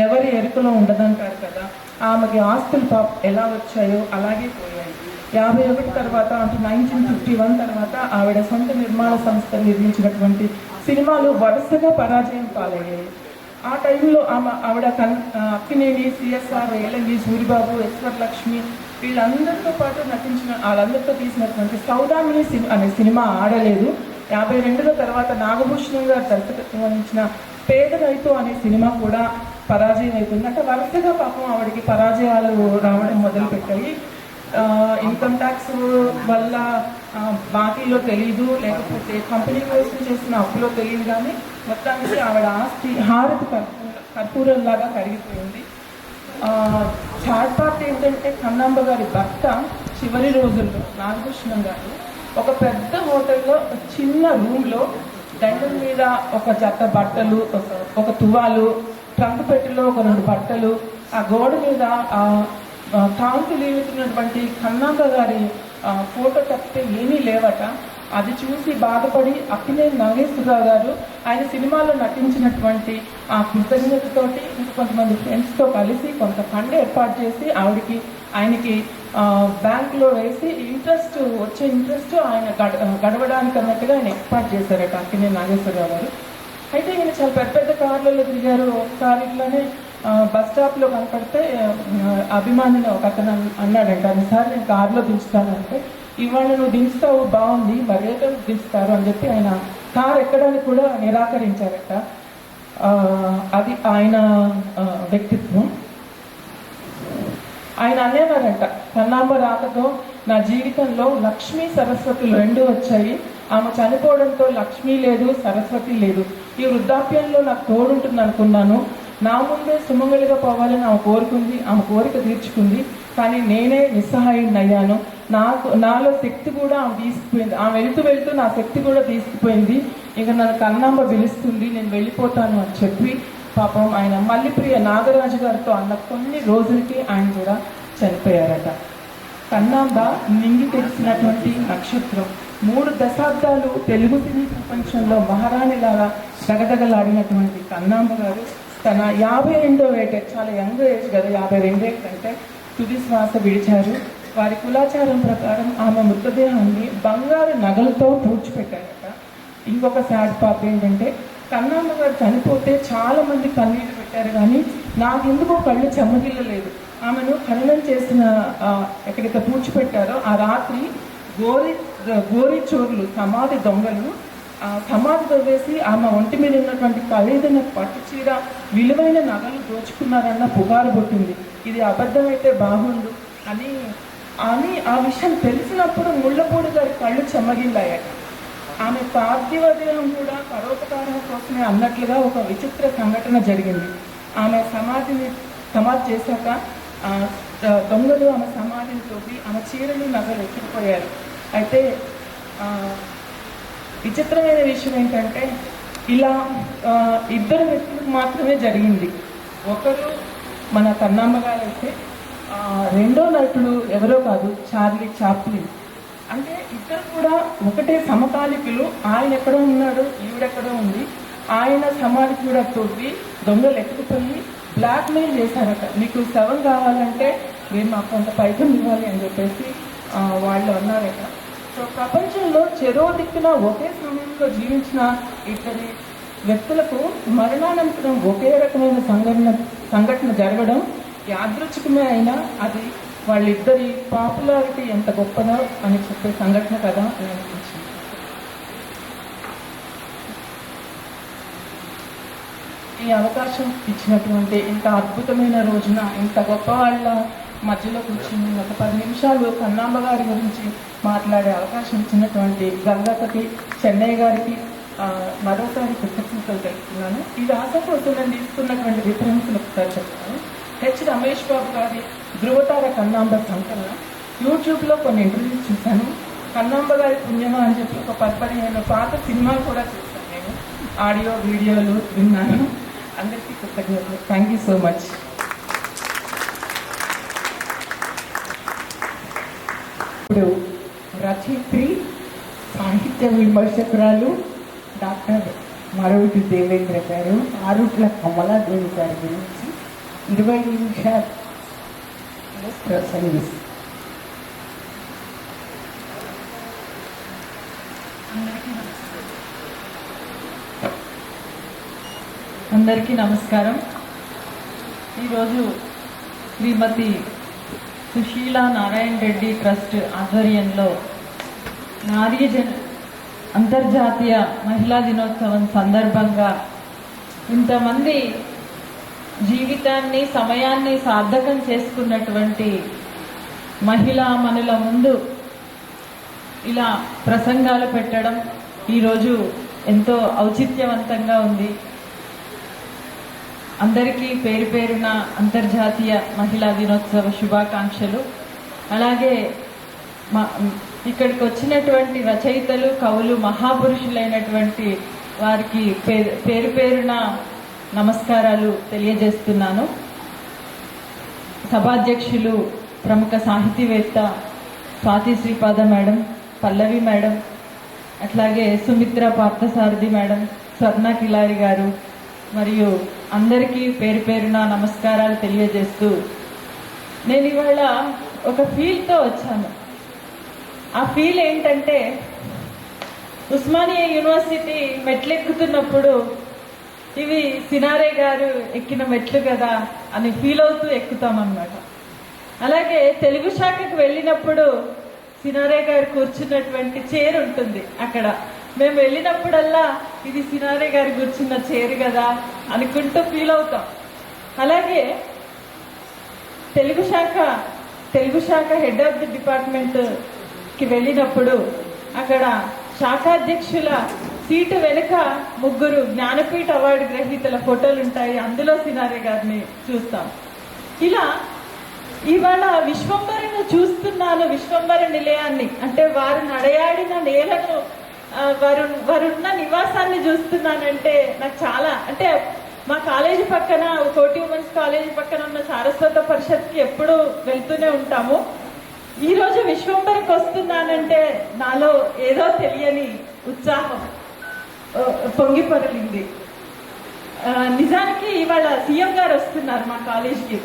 ఎవరి ఎరుకలో ఉండదంటారు కదా. ఆమెకి ఆస్తులు ఎలా వచ్చాయో అలాగే పోయాయి. 51 తర్వాత అంటే 1951 తర్వాత ఆవిడ సొంత నిర్మాణ సంస్థ నిర్మించినటువంటి సినిమాలు వరుసగా పరాజయం పాలయ్యాయి. ఆ టైంలో ఆవిడ అక్కినేని, సిఎస్ఆర్, ఏలంగి, సూరిబాబు, ఎస్వర్ లక్ష్మి వీళ్ళందరితో పాటు వాళ్ళందరితో తీసినటువంటి సౌదామిని అనే సినిమా ఆడలేదు. 52 తర్వాత నాగభూషణం గారు దర్శకత్వం వహించిన పేదరైతు అనే సినిమా కూడా పరాజయం అవుతుంది. అంటే వరుసగా పాపం ఆవిడకి పరాజయాలు రావడం మొదలుపెట్టాయి. ఇన్కమ్ ట్యాక్స్ వల్ల బాకీలో తెలీదు, లేకపోతే కంపెనీ కోసం చేసిన అప్పులో తెలియదు, కానీ మొత్తానికి ఆవిడ ఆస్తి హారతి కర్పూరంలాగా కరిగిపోయింది. థర్డ్ పార్ట్ ఏంటంటే కన్నాంబ గారి భర్త చివరి రోజుల్లో నాగభూషణం గారు ఒక పెద్ద హోటల్లో చిన్న రూమ్లో దండం మీద ఒక జత బట్టలు, ఒక తువాలు, ట్రంక్ పెట్టెలో ఒక 2 బట్టలు, ఆ గోడ మీద కాంతులు ఏమిటినటువంటి కన్నాంబ గారి ఫోటో తప్పితే ఏమీ లేవట. అది చూసి బాధపడి అక్కినేని నాగేశ్వరరావు గారు ఆయన సినిమాలో నటించినటువంటి ఆ కృతజ్ఞతతోటి ఇంకా కొంతమంది ఫ్రెండ్స్తో కలిసి కొంత ఫండ్ ఏర్పాటు చేసి ఆయనకి బ్యాంకులో వేసి వచ్చే ఇంట్రెస్ట్ ఆయన గడవడానికి అన్నట్టుగా ఆయన ఏర్పాటు చేశారట అక్కినేని నాగేశ్వరరావు గారు. అయితే ఈయన చాలా పెద్ద పెద్ద కార్లలో తిరిగారు. ఒకసారి ఇట్లానే బస్ స్టాప్లో కనపడితే అభిమానిని ఒక అతను అన్నాడంట, ఈసారి నేను కారులో దించుతానంటే, ఇవాళ నువ్వు దించుతావు బాగుంది, మరి ఏ టైం దించుతారు అని చెప్పి ఆయన కారు ఎక్కడానికి కూడా నిరాకరించారట. అది ఆయన వ్యక్తిత్వం. ఆయన అనేవారంట, కన్నాంబ రాకతో నా జీవితంలో లక్ష్మీ సరస్వతులు 2 వచ్చాయి. ఆమె చనిపోవడంతో లక్ష్మీ లేదు, సరస్వతి లేదు. ఈ వృద్ధాప్యంలో నాకు తోడుంటుంది అనుకున్నాను. నా ముందే సుమంగళిగా పోవాలని ఆమె కోరుకుంది, ఆమె కోరిక తీర్చుకుంది. కానీ నేనే నిస్సహాయుడిని అయ్యాను. నాలో శక్తి కూడా ఆమె తీసుకుపోయింది. ఆమె వెళ్తూ నా శక్తి కూడా తీసుకుపోయింది. ఇక నన్ను కన్నాంబ పిలుస్తుంది, నేను వెళ్ళిపోతాను అని చెప్పి పాపం ఆయన మల్లిప్రియ నాగరాజు గారితో అన్న కొన్ని రోజులకి ఆయన కూడా చనిపోయారట. కన్నాంబ నింగి తెలిసినటువంటి నక్షత్రం. 3 దశాబ్దాలు తెలుగు సినీ ప్రపంచంలో మహారాణిలాగా దగదగలాడినటువంటి కన్నాంబ గారు తన 52వ ఏట, చాలా యంగ్ ఏజ్ కదా, 52 ఏళ్ళ కంటే తుది శ్వాస విడిచారు. వారి కులాచారం ప్రకారం ఆమె మృతదేహాన్ని బంగారు నగలతో పూడ్చిపెట్టారట. ఇంకొక సాడ్ పాప ఏంటంటే, కన్నాంబ గారు చనిపోతే చాలా మంది కన్నీళ్ళు పెట్టారు, కానీ నాకెందుకో కళ్ళు చెమ్మగిల్లలేదు. ఆమెను ఖననం చేసిన ఎక్కడైతే పూడ్చిపెట్టారో ఆ రాత్రి గోరి చోర్లు, సమాధి దొంగలు సమాధి తవ్వేసి ఆమె ఒంటి మీద ఉన్నటువంటి ఖరీదైన పట్టు చీర, విలువైన నగలు దోచుకున్నారన్న పుకారు పుట్టింది. ఇది అబద్ధమైతే బాగుండు అని ఆ విషయం తెలిసినప్పుడు ముళ్ళపూడి గారి కళ్ళు చెమ్మగిల్లాయట. ఆమె పార్థివ దేహం కూడా పరోపకారం కోసమే అన్నట్లుగా ఒక విచిత్ర సంఘటన జరిగింది. ఆమె సమాధి చేశాక దొంగలు ఆమె సమాధిని తవ్వి ఆమె చీరలు నగలు ఎత్తుకుపోయారు. అయితే విచిత్రమైన విషయం ఏంటంటే, ఇలా 2 వ్యక్తులకు మాత్రమే జరిగింది. ఒకరు మన కన్నాంబ గారు అయితే, రెండో నటుడు ఎవరో కాదు, చార్లీ చాప్లిన్. అంటే ఇద్దరు కూడా ఒకటే సమకాలికులు. ఆయన ఎక్కడో ఉన్నాడు, ఈవిడెక్కడో ఉంది. ఆయన సమాధి కూడా తవ్వి దొంగలు ఎత్తుకుపోయి బ్లాక్మెయిల్ చేశారట. మీకు శవం కావాలంటే మీరు మాకు కొంత పైసలు ఇవ్వాలి అని చెప్పేసి వాళ్ళు అన్నారట. సో ప్రపంచంలో చెరో దిక్కున ఒకే సమయంలో జీవించిన 2 వ్యక్తులకు మరణానంతరం ఒకే రకమైన సంఘటన జరగడం యాదృచ్ఛికమే అయినా అది వాళ్ళిద్దరి పాపులారిటీ ఎంత గొప్పదో అని చెప్పే సంఘటన కదా అని అనిపించింది. ఈ అవకాశం ఇచ్చినటువంటి ఇంత అద్భుతమైన రోజున ఇంత గొప్ప వాళ్ళ మధ్యలో కూర్చుని ఒక 10 నిమిషాలు కన్నాంబ గారి గురించి మాట్లాడే అవకాశం ఇచ్చినటువంటి గంగాపతి చెన్నై గారికి మరోసారి కృతజ్ఞతలు తెలుపుతున్నాను. ఈ వ్యాసం కోసం నేను తీసుకున్నటువంటి రిఫరెన్స్లు ఒకసారి చెప్తాను. హెచ్ రమేష్ బాబు గారి ధృవతార కన్నాంబ సంకలనం. యూట్యూబ్లో కొన్ని ఇంటర్వ్యూస్ చూశాను. కన్నాంబ గారి పుణ్యమా అని చెప్పి ఒక 15 పాత సినిమాలు కూడా చూశాను. నేను ఆడియో వీడియోలు విన్నాను. అందరికీ కృతజ్ఞతలు. Thank you so much. ఇప్పుడు రచయిత్రి, సాహిత్య విమర్శకురాలు డాక్టర్ మరొకటి దేవేంద్ర గారు, ఆరుట్ల కమలాదేవి గారి గురించి 20 నిమిషాలు ప్రసంగిస్తారు. అందరికీ నమస్కారం. ఈరోజు శ్రీమతి సుశీలా నారాయణ రెడ్డి ట్రస్ట్ ఆధ్వర్యంలో అంతర్జాతీయ మహిళా దినోత్సవం సందర్భంగా ఇంతమంది జీవితాన్ని, సమయాన్ని సార్థకం చేసుకున్నటువంటి మహిళా మనుల ముందు ఇలా ప్రసంగాలు పెట్టడం ఈరోజు ఎంతో ఔచిత్యవంతంగా ఉంది. అందరికీ పేరు పేరున అంతర్జాతీయ మహిళా దినోత్సవ శుభాకాంక్షలు. అలాగే ఇక్కడికి వచ్చినటువంటి రచయితలు, కవులు, మహాపురుషులైనటువంటి వారికి పేరు పేరున నమస్కారాలు తెలియజేస్తున్నాను. సభాధ్యక్షులు ప్రముఖ సాహితీవేత్త స్వాతి శ్రీపాద మేడం, పల్లవి మేడం, అట్లాగే సుమిత్ర పార్థసారథి మేడం, స్వర్ణ కిలారి గారు మరియు అందరికీ పేరు పేరున నమస్కారాలు తెలియజేస్తూ, నేను ఇవాళ ఒక ఫీల్తో వచ్చాను. ఆ ఫీల్ ఏంటంటే, ఉస్మానియా యూనివర్సిటీ మెట్లెక్కుతున్నప్పుడు ఇవి సినారే గారు ఎక్కిన మెట్లు కదా అని ఫీల్ అవుతూ ఎక్కుతామన్నమాట. అలాగే తెలుగు శాఖకు వెళ్ళినప్పుడు సినారే గారు కూర్చున్నటువంటి చైర్ ఉంటుంది అక్కడ. మేము వెళ్ళినప్పుడల్లా ఇది సినారే గారు కూర్చున్న చైర్ కదా అనుకుంటూ ఫీల్ అవుతాం. అలాగే తెలుగు శాఖ హెడ్ ఆఫ్ ది డిపార్ట్మెంట్కి వెళ్ళినప్పుడు అక్కడ శాఖాధ్యక్షుల సీటు వెనుక 3 జ్ఞానపీఠ అవార్డు గ్రహీతల ఫోటోలు ఉంటాయి. అందులో సినారే గారిని చూస్తాం. ఇలా ఇవాళ విశ్వంబరను చూస్తున్నాను, విశ్వంబర నిలయాన్ని, అంటే వారు నడయాడిన నేలను, వారున్న నివాసాన్ని చూస్తున్నానంటే నాకు చాలా, అంటే మా కాలేజీ పక్కన, కోటి ఉమెన్స్ కాలేజీ పక్కన ఉన్న సారస్వత పరిషత్కి ఎప్పుడూ వెళ్తూనే ఉంటాము. ఈరోజు విశ్వంబరికి వస్తున్నానంటే నాలో ఏదో తెలియని ఉత్సాహం పొంగిపొరలింది. నిజానికి ఇవాళ సీఎం గారు వస్తున్నారు మా కాలేజీకి.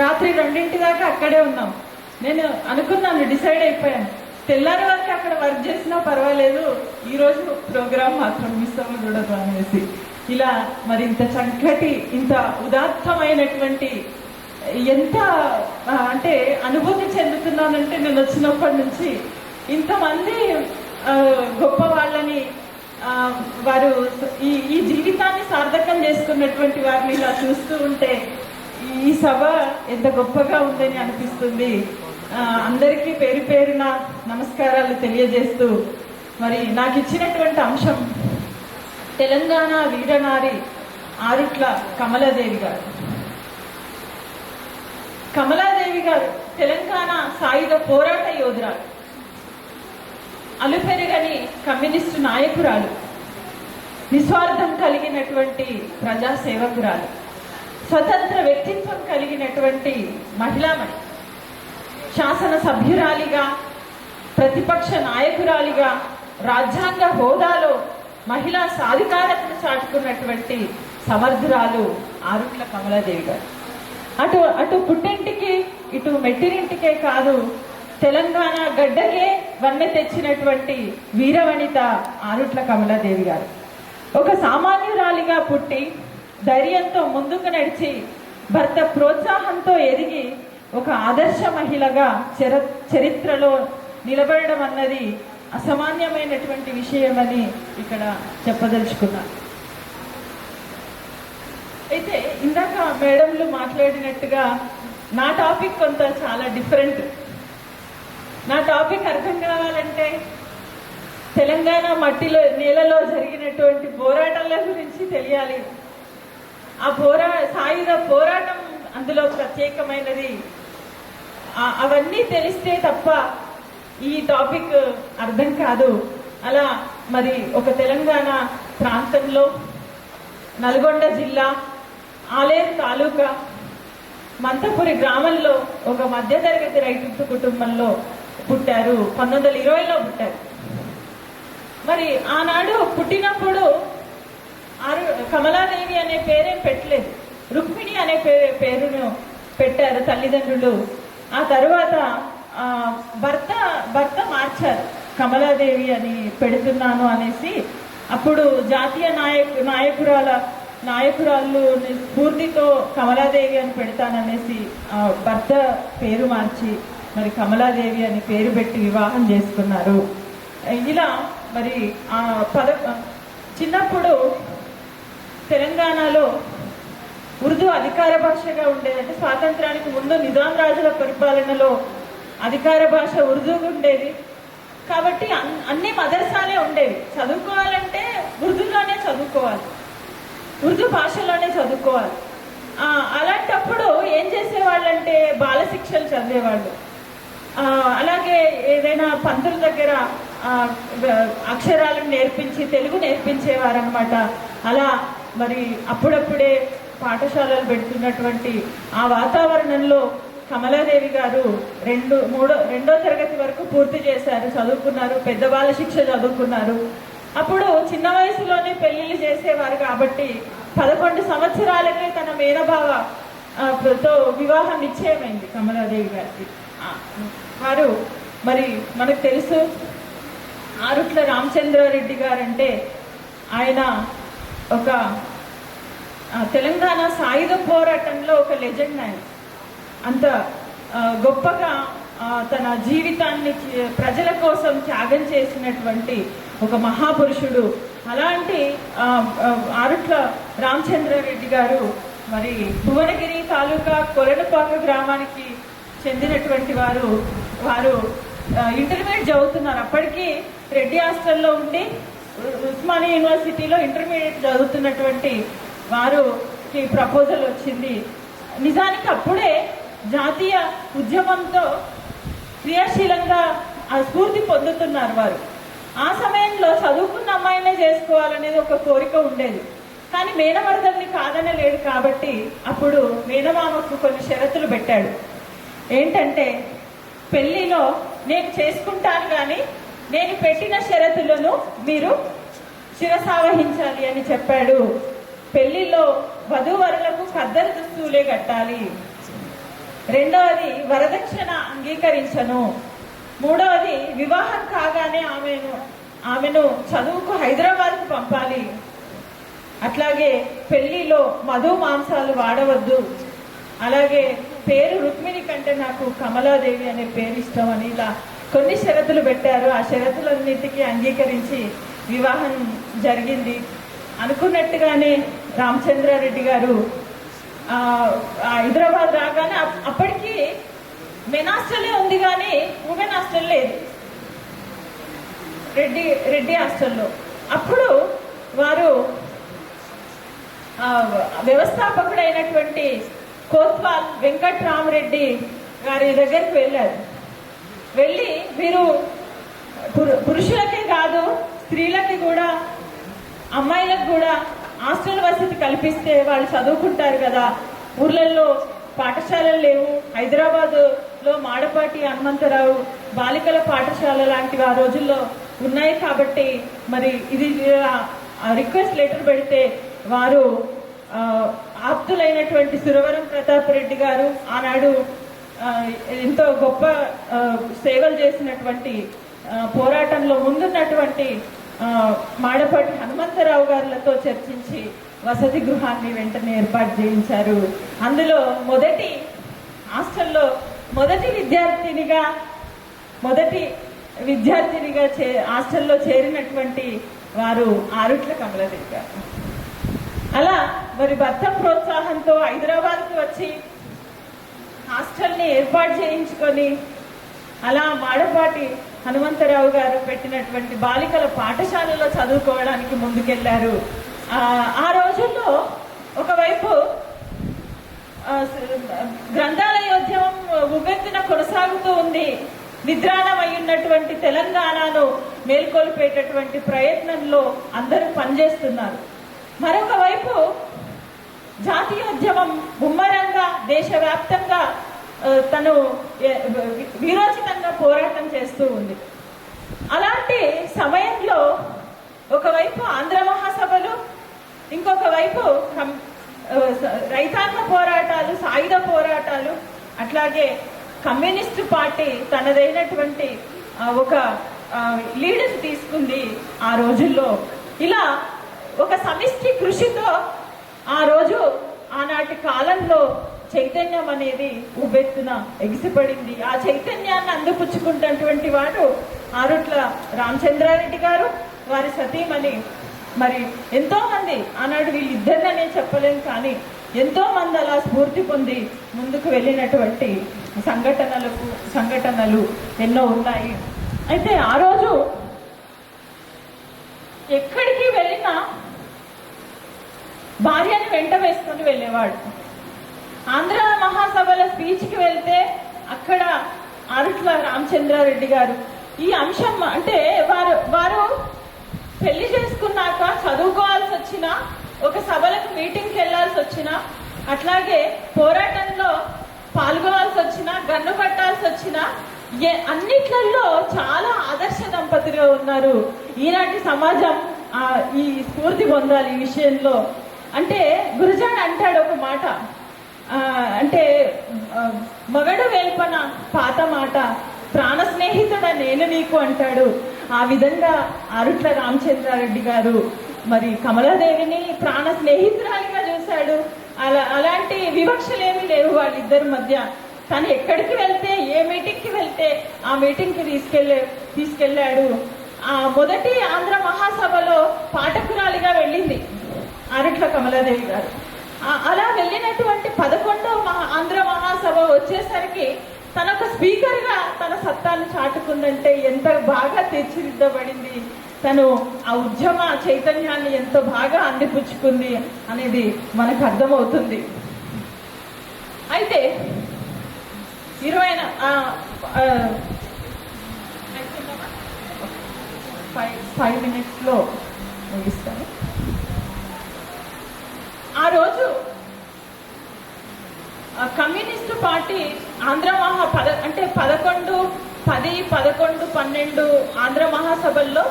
రాత్రి 2 దాకా అక్కడే ఉన్నాం. నేను అనుకున్నాను, డిసైడ్ అయిపోయాను, తెల్లారి వరకు అక్కడ వర్క్ చేసినా పర్వాలేదు, ఈరోజు ప్రోగ్రామ్ మాత్రం మిస్ అవ్వకూడదు అనేసి. ఇలా మరి ఇంత చక్కటి, ఇంత ఉదాత్తమైనటువంటి, ఎంత అంటే అనుభూతి చెందుతున్నానంటే, నేను వచ్చినప్పటి నుంచి ఇంతమంది గొప్ప వాళ్ళని, వారు ఈ జీవితాన్ని సార్థకం చేసుకున్నటువంటి వారిని ఇలా చూస్తూ ఉంటే ఈ సభ ఎంత గొప్పగా ఉందని అనిపిస్తుంది. అందరికీ పేరు పేరున నమస్కారాలు తెలియజేస్తూ, మరి నాకు ఇచ్చినటువంటి అంశం తెలంగాణ వీరనారి ఆరుట్ల కమలాదేవి గారు. కమలాదేవి గారు తెలంగాణ సాయుధ పోరాట యోధురాలు, అలుపెరగని కమ్యూనిస్టు నాయకురాలు, నిస్వార్థం కలిగినటువంటి ప్రజాసేవకురాలు, స్వతంత్ర వ్యక్తిత్వం కలిగినటువంటి మహిళామణి, శాసన సభ్యురాలిగా, ప్రతిపక్ష నాయకురాలిగా, రాజ్యాంగ హోదాలో మహిళా సాధికారతను చాటుకున్నటువంటి సమర్థురాలు ఆరుట్ల కమలాదేవి గారు. అటు పుట్టింటికి ఇటు మెట్టిరింటికే కాదు, తెలంగాణ గడ్డకే వన్నె తెచ్చినటువంటి వీరవనిత ఆరుట్ల కమలాదేవి గారు. ఒక సామాన్యురాలిగా పుట్టి ధైర్యంతో ముందుకు నడిచి భర్త ప్రోత్సాహంతో ఎదిగి ఒక ఆదర్శ మహిళగా చరిత్రలో నిలబడడం అన్నది అసామాన్యమైనటువంటి విషయమని ఇక్కడ చెప్పదలుచుకున్నాను. అయితే ఇందాక మేడంలు మాట్లాడినట్టుగా నా టాపిక్ కొంత చాలా డిఫరెంట్. నా టాపిక్ అర్థం కావాలంటే తెలంగాణ మట్టిలో, నేలలో జరిగినటువంటి పోరాటాల గురించి తెలియాలి. ఆ సాయుధ పోరాటం అందులో ప్రత్యేకమైనది. అవన్నీ తెలిస్తే తప్ప ఈ టాపిక్ అర్థం కాదు. అలా మరి ఒక తెలంగాణ ప్రాంతంలో నల్గొండ జిల్లా ఆలేరు తాలూకా మంతపురి గ్రామంలో ఒక మధ్యతరగతి రైతు కుటుంబంలో పుట్టారు. 1920లో పుట్టారు. మరి ఆనాడు పుట్టినప్పుడు కమలాదేవి అనే పేరేం పెట్టలేదు, రుక్మిణి అనే పేరును పెట్టారు తల్లిదండ్రులు. ఆ తర్వాత భర్త మార్చారు, కమలాదేవి అని పెడుతున్నాను అనేసి. అప్పుడు జాతీయ నాయకురాళ్ళు స్ఫూర్తితో కమలాదేవి అని పెడతాననేసి భర్త పేరు మార్చి మరి కమలాదేవి అని పేరు పెట్టి వివాహం చేసుకున్నారు. ఇలా మరి చిన్నప్పుడు తెలంగాణలో ఉర్దూ అధికార భాషగా ఉండేది. అంటే స్వాతంత్రానికి ముందు నిజాం రాజుల పరిపాలనలో అధికార భాష ఉర్దూ ఉండేది. కాబట్టి అన్ని మదర్సాలే ఉండేవి. చదువుకోవాలంటే ఉర్దూలోనే చదువుకోవాలి, ఉర్దూ భాషలోనే చదువుకోవాలి. అలాంటప్పుడు ఏం చేసేవాళ్ళంటే బాల శిక్షలు చదివేవాళ్ళు. అలాగే ఏదైనా పంతుల దగ్గర అక్షరాలను నేర్పించి తెలుగు నేర్పించేవారనమాట. అలా మరి అప్పుడప్పుడే పాఠశాలలు పెడుతున్నటువంటి ఆ వాతావరణంలో కమలాదేవి గారు రెండో తరగతి వరకు పూర్తి చేశారు, చదువుకున్నారు, పెద్దవాళ్ళ శిక్ష చదువుకున్నారు. అప్పుడు చిన్న వయసులోనే పెళ్లిళ్ళు చేసేవారు కాబట్టి 11 సంవత్సరాలకే తన మేనబావ తో వివాహం నిశ్చయమైంది కమలాదేవి గారికి. వారు మరి మనకు తెలుసు ఆరుట్ల రామచంద్రారెడ్డి గారంటే ఆయన ఒక తెలంగాణ సాయుధ పోరాటంలో ఒక లెజెండ్. ఆయన అంత గొప్పగా తన జీవితాన్ని ప్రజల కోసం త్యాగం చేసినటువంటి ఒక మహాపురుషుడు. అలాంటి ఆరుట్ల రామచంద్రారెడ్డి గారు మరి భువనగిరి తాలూకా కొలనపాక గ్రామానికి చెందినటువంటి వారు ఇంటర్మీడియట్ చదువుతున్నారు. అప్పటికి రెడ్డి హాస్టల్లో ఉండి ఉస్మానియా యూనివర్సిటీలో ఇంటర్మీడియట్ చదువుతున్నటువంటి వారికి ప్రపోజల్ వచ్చింది. నిజానికి అప్పుడే జాతీయ ఉద్యమంతో క్రియాశీలంగా స్ఫూర్తి పొందుతున్నారు వారు. ఆ సమయంలో చదువుకున్న అమ్మాయినే చేసుకోవాలనేది ఒక కోరిక ఉండేది. కానీ మేనమరదల్ని కాదనలేడు కాబట్టి అప్పుడు మేనమామకు కొన్ని షరతులు పెట్టాడు. ఏంటంటే పెళ్లిలో నేను చేసుకుంటాను కానీ నేను పెట్టిన షరతులను మీరు శిరసావహించాలి అని చెప్పాడు. పెళ్లిలో వధూవరులకు ఖద్దరు దుస్తులే కట్టాలి. రెండవది వరదక్షిణ అంగీకరించను. మూడవది వివాహం కాగానే ఆమెను చదువుకు హైదరాబాద్కు పంపాలి. అట్లాగే పెళ్లిలో మధు మాంసాలు వాడవద్దు. అలాగే పేరు రుక్మిణి కంటే నాకు కమలాదేవి అనే పేరు ఇష్టం అని ఇలా కొన్ని షరతులు పెట్టారు. ఆ షరతులన్నిటికీ అంగీకరించి వివాహం జరిగింది. అనుకున్నట్టుగానే రామచంద్రారెడ్డి గారు హైదరాబాద్ రాగానే అప్పటికి మెన్ హాస్టలే ఉంది కానీ ఉమెన్ హాస్టల్ లేదు, రెడ్డి హాస్టల్లో. అప్పుడు వారు వ్యవస్థాపకుడైనటువంటి కోత్వాల్ వెంకట్రామరెడ్డి గారి దగ్గరికి వెళ్ళారు. వెళ్ళి వీరు పురుషులకే కాదు స్త్రీలకి కూడా అమ్మాయిలకు కూడా హాస్టల్ వసతి కల్పిస్తే వాళ్ళు చదువుకుంటారు కదా, ఊర్లలో పాఠశాలలు లేవు, హైదరాబాద్లో మాడపాటి హనుమంతరావు బాలికల పాఠశాల లాంటివి ఆ రోజుల్లో ఉన్నాయి కాబట్టి మరి ఇది రిక్వెస్ట్ లెటర్ పెడితే వారు ఆప్తులైనటువంటి సురవరం ప్రతాప్ రెడ్డి గారు ఆనాడు ఎంతో గొప్ప సేవలు చేసినటువంటి పోరాటంలో ముందున్నటువంటి మాడపాటి హనుమంతరావు గారులతో చర్చించి వసతి గృహాన్ని వెంటనే ఏర్పాటు చేయించారు. అందులో హాస్టల్లో మొదటి విద్యార్థినిగా హాస్టల్లో చేరినటువంటి వారు ఆరుట్ల కమలాదేవి గారు. అలా మరి భర్త ప్రోత్సాహంతో హైదరాబాద్కి వచ్చి హాస్టల్ని ఏర్పాటు చేయించుకొని అలా మాడపాటి హనుమంతరావు గారు పెట్టినటువంటి బాలికల పాఠశాలలో చదువుకోవడానికి ముందుకెళ్లారు. ఆ రోజుల్లో ఒకవైపు గ్రంథాలయోద్యమం ఉవ్వెత్తున కొనసాగుతూ ఉంది. నిద్రాణమయ్యున్నటువంటి తెలంగాణను మేల్కొల్పేటటువంటి ప్రయత్నంలో అందరూ పనిచేస్తున్నారు. మరొక వైపు జాతీయోద్యమం ముమ్మరంగా దేశవ్యాప్తంగా తను వీరోచితంగా పోరాటం చేస్తూ ఉంది. అలాంటి సమయంలో ఒకవైపు ఆంధ్ర మహాసభలు, ఇంకొక వైపు రైతాంగ పోరాటాలు, సాయుధ పోరాటాలు, అట్లాగే కమ్యూనిస్టు పార్టీ తనదైనటువంటి ఒక లీడర్ తీసుకుంది ఆ రోజుల్లో. ఇలా ఒక సమిష్టి కృషితో ఆ రోజు ఆనాటి కాలంలో చైతన్యం అనేది ఉవ్వెత్తున ఎగిసిపడింది. ఆ చైతన్యాన్ని అందిపుచ్చుకుంటున్నటువంటి వాడు ఆరుట్ల రామచంద్రారెడ్డి గారు, వారి సతీమణి. మరి ఎంతో మంది ఆనాడు వీళ్ళిద్దరిననే చెప్పలేం కానీ ఎంతో మంది అలా స్ఫూర్తి పొంది ముందుకు వెళ్ళినటువంటి సంఘటనలు ఎన్నో ఉన్నాయి. అయితే ఆ రోజు ఎక్కడికి వెళ్ళినా భార్యని వెంట వేసుకొని వెళ్ళేవాడు. ఆంధ్ర మహాసభల స్పీచ్కి వెళ్తే అక్కడ ఆరుట్ల రామచంద్రారెడ్డి గారు ఈ అంశం అంటే వారు పెళ్లి చేసుకున్నాక చదువుకోవాల్సి వచ్చిన ఒక సభలకు మీటింగ్కి వెళ్ళాల్సి వచ్చినా, అట్లాగే పోరాటంలో పాల్గొనాల్సి వచ్చినా, గన్ను పట్టాల్సి వచ్చినా అన్నిట్లలో చాలా ఆదర్శ దంపతులుగా ఉన్నారు. ఈనాటి సమాజం ఈ స్ఫూర్తి పొందాలి ఈ విషయంలో. అంటే గురజాడ అంటాడు ఒక మాట, అంటే మగడు వేల్పన పాత మాట, ప్రాణ స్నేహితుడ నేను నీకు అంటాడు. ఆ విధంగా ఆరుట్ల రామచంద్రారెడ్డి గారు మరి కమలాదేవిని ప్రాణ స్నేహితురాలిగా చూశాడు. అలాంటి వివక్షలేమీ లేవు వాళ్ళిద్దరి మధ్య. తను ఎక్కడికి వెళ్తే, ఏ మీటింగ్కి వెళ్తే ఆ మీటింగ్కి తీసుకెళ్ళాడు. ఆ మొదటి ఆంధ్ర మహాసభలో పాఠకురాలిగా వెళ్ళింది ఆరుట్ల కమలాదేవి గారు. అలా వెళ్ళినటువంటి 11వ ఆంధ్ర మహాసభ వచ్చేసరికి తన ఒక స్పీకర్గా తన సత్తాను చాటుకుందంటే ఎంత బాగా తీర్చిదిద్దబడింది, తను ఆ ఉద్యమ చైతన్యాన్ని ఎంతో బాగా అందిపుచ్చుకుంది అనేది మనకు అర్థమవుతుంది. అయితే 5 minutesలో ముగిస్తాను. ఆ రోజు కమ్యూనిస్టు పార్టీ ఆంధ్ర అంటే 11, 10, 11, 12 ఆంధ్ర మహాసభల్లో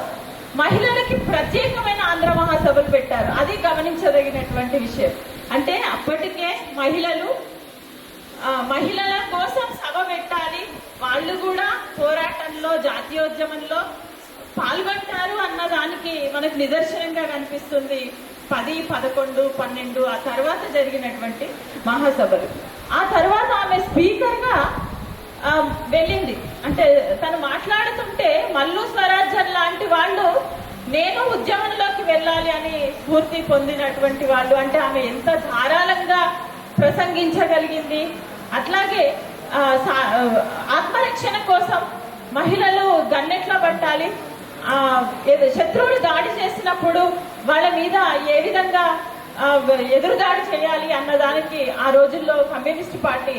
మహిళలకి ప్రత్యేకమైన ఆంధ్ర మహాసభలు పెట్టారు. అది గమనించదగినటువంటి విషయం. అంటే అప్పటికే మహిళల కోసం సభ పెట్టాలి, వాళ్ళు కూడా పోరాటంలో జాతీయోద్యమంలో పాల్గొంటారు అన్నదానికి మనకు నిదర్శనంగా కనిపిస్తుంది 10, 11, 12 ఆ తర్వాత జరిగినటువంటి మహాసభలు. ఆ తర్వాత ఆమె స్పీకర్గా వెళ్ళింది. అంటే తను మాట్లాడుతుంటే మల్లు స్వరాజ్యం లాంటి వాళ్ళు నేను ఉద్యమంలోకి వెళ్ళాలి అని స్ఫూర్తి పొందినటువంటి వాళ్ళు. అంటే ఆమె ఎంత ధారాళంగా ప్రసంగించగలిగింది. అట్లాగే ఆత్మరక్షణ కోసం మహిళలు గన్నెట్లా పట్టాలి, శత్రువులు దాడి చేసినప్పుడు వాళ్ళ మీద ఏ విధంగా ఎదురుదాడి చేయాలి అన్నదానికి ఆ రోజుల్లో కమ్యూనిస్ట్ పార్టీ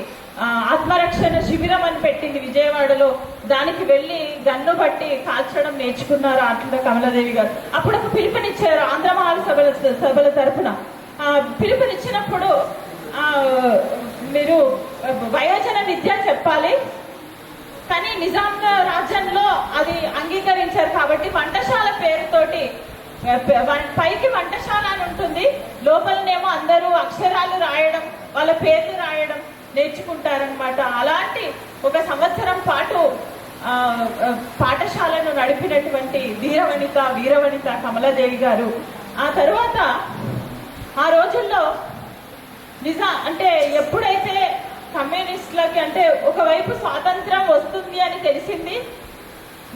ఆత్మరక్షణ శిబిరం అని పెట్టింది విజయవాడలో. దానికి వెళ్ళి గన్ను బట్టి కాల్చడం నేర్చుకున్నారు ఆట్ల కమలాదేవి గారు. అప్పుడు ఒక పిలుపునిచ్చారు ఆంధ్ర మహాసభల తరఫున. పిలుపునిచ్చినప్పుడు మీరు వయోజన విద్య చెప్పాలి, కానీ నిజాం రాజ్యంలో అది అంగీకరించారు కాబట్టి వంటశాల పేరుతోటి పైకి వంటశాల అని ఉంటుంది, లోపలనేమో అందరూ అక్షరాలు రాయడం, వాళ్ళ పేర్లు రాయడం నేర్చుకుంటారనమాట. అలాంటి ఒక సంవత్సరం పాటు పాఠశాలను నడిపినటువంటి వీరవనిత కమలాదేవి గారు. ఆ తర్వాత ఆ రోజుల్లో అంటే ఎప్పుడైతే కమ్యూనిస్టులకి అంటే ఒకవైపు స్వాతంత్రం వస్తుంది అని తెలిసింది,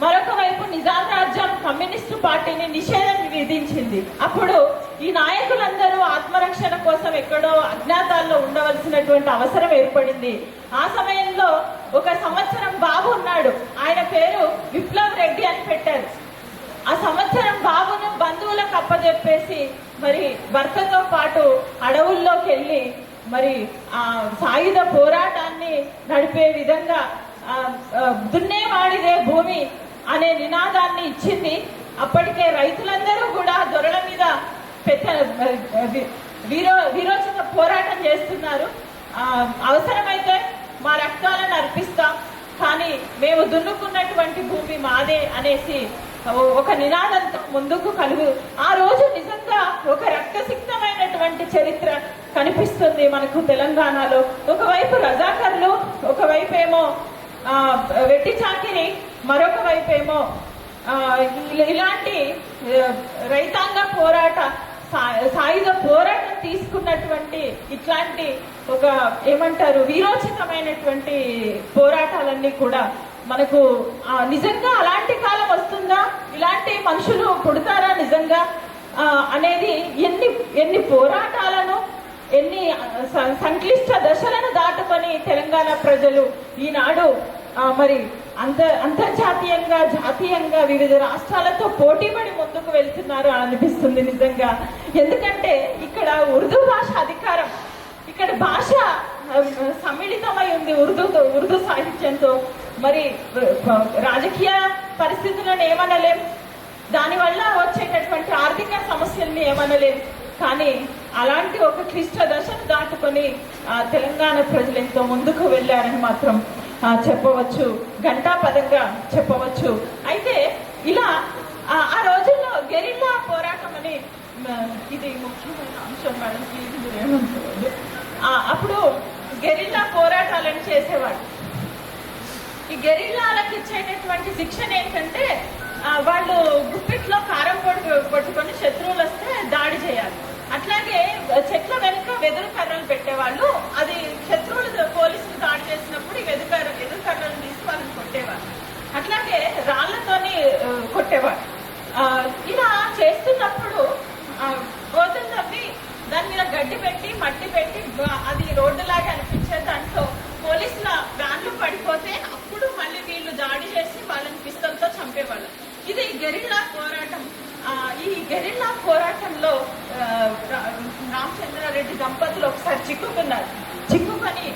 మరొక వైపు నిజాం రాజ్యం కమ్యూనిస్టు పార్టీని నిషేధం విధించింది. అప్పుడు ఈ నాయకులందరూ ఆత్మరక్షణ కోసం ఎక్కడో అజ్ఞాతాల్లో ఉండవలసినటువంటి అవసరం ఏర్పడింది. ఆ సమయంలో ఒక సంవత్సరం బాబు ఉన్నాడు, ఆయన పేరు విప్లవ్ రెడ్డి అని పెట్టారు. ఆ సంవత్సరం బాబును బంధువులకు అప్పజెప్పేసి మరి భర్తతో పాటు అడవుల్లోకి వెళ్ళి మరి ఆ సాయుధ పోరాటాన్ని నడిపే విధంగా దున్నేవాడిదే భూమి అనే నినాదాన్ని ఇచ్చింది. అప్పటికే రైతులందరూ కూడా దొరల మీద వీరోచిత పోరాటం చేస్తున్నారు. అవసరమైతే మా రక్తాలను అర్పిస్తాం, కానీ మేము దున్నుకున్నటువంటి భూమి మాదే అనేసి ఒక నినాదంతో ముందుకు ఆ రోజు నిజంగా ఒక రక్తసిక్తమైనటువంటి చరిత్ర కనిపిస్తుంది మనకు తెలంగాణలో. ఒకవైపు రజాకర్లు, ఒకవైపు ఏమో వెట్టి చాకిరి, మరొక వైపు ఏమో ఇలాంటి రైతాంగ సాయుధ పోరాటం తీసుకున్నటువంటి ఇట్లాంటి ఒక ఏమంటారు వీరోచితమైనటువంటి పోరాటాలన్నీ కూడా మనకు నిజంగా అలాంటి కాలం వస్తుందా, ఇలాంటి మనుషులు పుడతారా నిజంగా అనేది ఎన్ని పోరాటాలను ఎన్ని సంక్లిష్ట దశలను దాటుకొని తెలంగాణ ప్రజలు ఈనాడు మరి అంతర్జాతీయంగా జాతీయంగా వివిధ రాష్ట్రాలతో పోటీపడి ముందుకు వెళ్తున్నారు అనిపిస్తుంది నిజంగా. ఎందుకంటే ఇక్కడ ఉర్దూ భాష అధికారం, ఇక్కడ భాష సమ్మిళితమై ఉంది ఉర్దూ సాహిత్యంతో. మరి రాజకీయ పరిస్థితులను ఏమనలేం, దానివల్ల వచ్చేటటువంటి ఆర్థిక సమస్యల్ని ఏమనలేం, కానీ అలాంటి ఒక క్లిష్ట దశను దాటుకొని తెలంగాణ ప్రజలు ఎంతో ముందుకు వెళ్ళారని మాత్రం చెప్పవచ్చు, ఘంటాపదంగా చెప్పవచ్చు. అయితే ఇలా ఆ రోజుల్లో గెరిల్లా పోరాటం అని, ఇది ముఖ్యమైన అంశం మేడం, ఇది ఏమనుకోవద్దు. అప్పుడు గెరిల్లా పోరాటాలను చేసేవాడు. ఈ గెరిల్లాలకు ఇచ్చేటటువంటి శిక్షణ ఏంటంటే వాళ్ళు గుప్పిట్లో కారం పొడి పట్టుకొని శత్రువులు వస్తే దాడి చేయాలి. అట్లాగే చెట్ల వెనుక వెదురు కర్రలు పెట్టేవాళ్ళు. అది శత్రువులు పోలీసులు దాడి చేసినప్పుడు ఎదురు కర్రలు తీసి వాళ్ళని కొట్టేవారు. అట్లాగే రాళ్లతోని కొట్టేవాడు. ఇలా చేస్తున్నప్పుడు గోతులు తవ్వి దాని మీద గడ్డి పెట్టి మట్టి పెట్టి అది రోడ్డులాగా అనిపించే దాంట్లో పోలీసుల వ్యాన్లు పడిపోతే అప్పుడు మళ్ళీ వీళ్ళు దాడి చేసి వాళ్ళని పిస్తలతో చంపేవాళ్ళు. ఇది గెరిల్లా పోరాటం. ఈ గెరిల్లా పోరాటంలో రామచంద్రారెడ్డి దంపతులు ఒకసారి చిక్కుకొని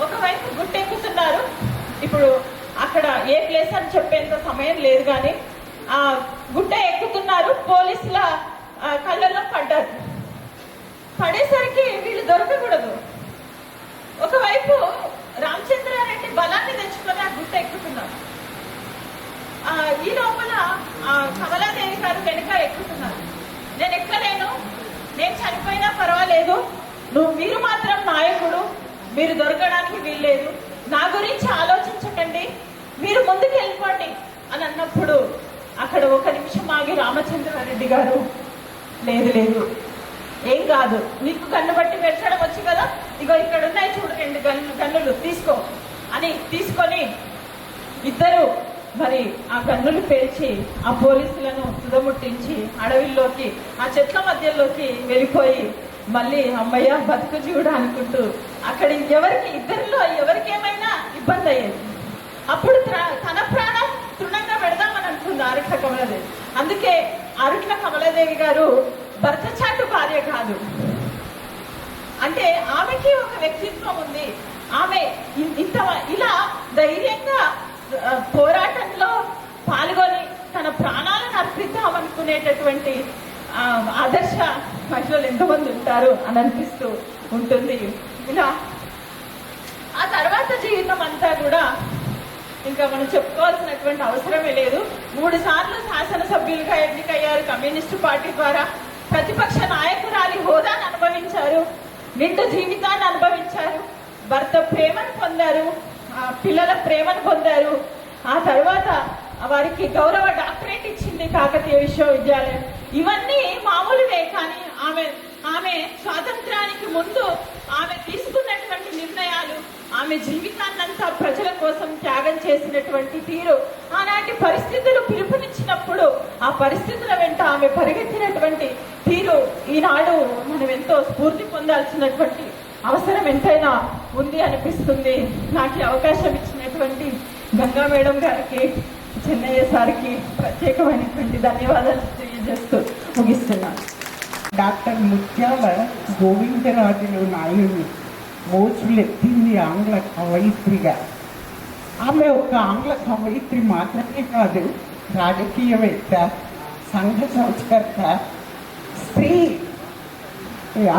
ఒకవైపు గుట్టెక్కుతున్నారు. ఇప్పుడు అక్కడ ఏ ప్లేస్ అని చెప్పేంత సమయం లేదు, కానీ ఆ గుట్ట ఎక్కుతున్నారు. పోలీసుల కళ్ళల్లో పడేసరికి వీళ్ళు దొరకకూడదు. ఒకవైపు రామచంద్రారెడ్డి బలాన్ని తెచ్చుకొని ఆ గుట్ట ఎక్కుతున్నారు. ఈ లోపల కమలాదేవి గారు వెనుక ఎక్కుతున్నారు. నేను ఎక్కలేను, నేను చనిపోయినా పర్వాలేదు, మీరు మాత్రం నాయకుడు, మీరు దొరకడానికి వీల్లేదు, నా గురించి ఆలోచించకండి, మీరు ముందుకు వెళ్ళిపోండి అని అన్నప్పుడు అక్కడ ఒక నిమిషం ఆగి రామచంద్రారెడ్డి గారు లేదు ఏం కాదు, నీకు కన్ను బట్టి పెంచడం వచ్చి కదా, ఇగో ఇక్కడ ఉన్నాయి చూడు 2 గన్నులు తీసుకో అని తీసుకొని ఇద్దరు మరి ఆ గన్నులు పేల్చి ఆ పోలీసులను తుదముట్టించి అడవిలోకి ఆ చెట్ల మధ్యలోకి వెళ్ళిపోయి మళ్ళీ అమ్మయ్య బతుకు జీవుడు అనుకుంటూ అక్కడ ఇద్దరిలో ఎవరికేమైనా ఇబ్బంది అయ్యేది. అప్పుడు తన ప్రాణం తృణంగా పెడదామని అనుకుంది ఆరుట్ల కమలాదేవి. అందుకే ఆరుట్ల కమలాదేవి గారు భర్త చాటు భార్య కాదు, అంటే ఆమెకి ఒక వ్యక్తిత్వం ఉంది. ఆమె ఇలా ధైర్యంగా పోరాటంలో పాల్గొని తన ప్రాణాలను అర్పిద్దామనుకునేటటువంటి ఆదర్శ మహిళలు ఎంతమంది ఉంటారు అని అనిపిస్తూ ఉంటుంది. ఇలా ఆ తర్వాత జీవితం అంతా కూడా ఇంకా మనం చెప్పుకోవాల్సినటువంటి అవసరమే లేదు. 3 సార్లు శాసనసభ్యులుగా ఎన్నికయ్యారు కమ్యూనిస్టు పార్టీ ద్వారా. ప్రతిపక్ష నాయకురాలి హోదాను అనుభవించారు, నిండు జీవితాన్ని అనుభవించారు, భర్త ప్రేమను పొందారు, పిల్లల ప్రేమను పొందారు. ఆ తర్వాత వారికి గౌరవ డాక్టరేట్ ఇచ్చింది కాకతీయ విశ్వవిద్యాలయం. ఇవన్నీ మామూలువే, కానీ ఆమె స్వాతంత్రానికి ముందు ఆమె తీసుకున్నటువంటి నిర్ణయాలు, ఆమె జీవితాన్నంతా ప్రజల కోసం త్యాగం చేసినటువంటి తీరు, ఆనాటి పరిస్థితులు పిలుపునిచ్చినప్పుడు ఆ పరిస్థితుల వెంట ఆమె పరిగెత్తినటువంటి తీరు ఈనాడు మనం ఎంతో స్ఫూర్తి పొందాల్సినటువంటి అవసరం ఎంతైనా ఉంది అనిపిస్తుంది. నాకు అవకాశం ఇచ్చినటువంటి గంగా మేడం గారికి, చెన్నయ్య సార్కి ప్రత్యేకమైనటువంటి ధన్యవాదాలు తెలియజేస్తూ ముగిస్తున్నాను. డాక్టర్ ముత్యాల గోవిందరాజులు నాయుడు మోచులెత్తింది ఆంగ్ల కవయిత్రిగా. ఆమె ఒక ఆంగ్ల కవయిత్రి మాత్రమే కాదు, రాజకీయవేత్త, సంఘ సంస్కర్త, స్త్రీ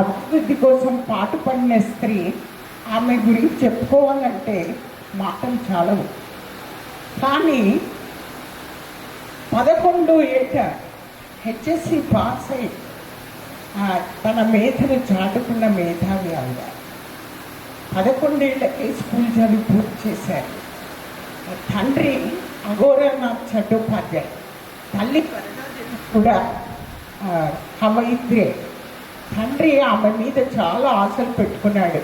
అభివృద్ధి కోసం పాటుపడిన స్త్రీ. ఆమె గురించి చెప్పుకోవాలంటే మాటలు చాలవు. కానీ 11 ఏట హెచ్ఎస్సి పాస్ అయి తన మేధను చాటుకున్న మేధావి ఆవిడ. 11 ఏళ్ళకే స్కూల్ చదువు పూర్తి చేశారు. తండ్రి అఘోరనాథ్ చట్టోపాధ్యాయ, తల్లి కూడా కవయిత్రే. తండ్రి ఆమె మీద చాలా ఆశలు పెట్టుకున్నాడు.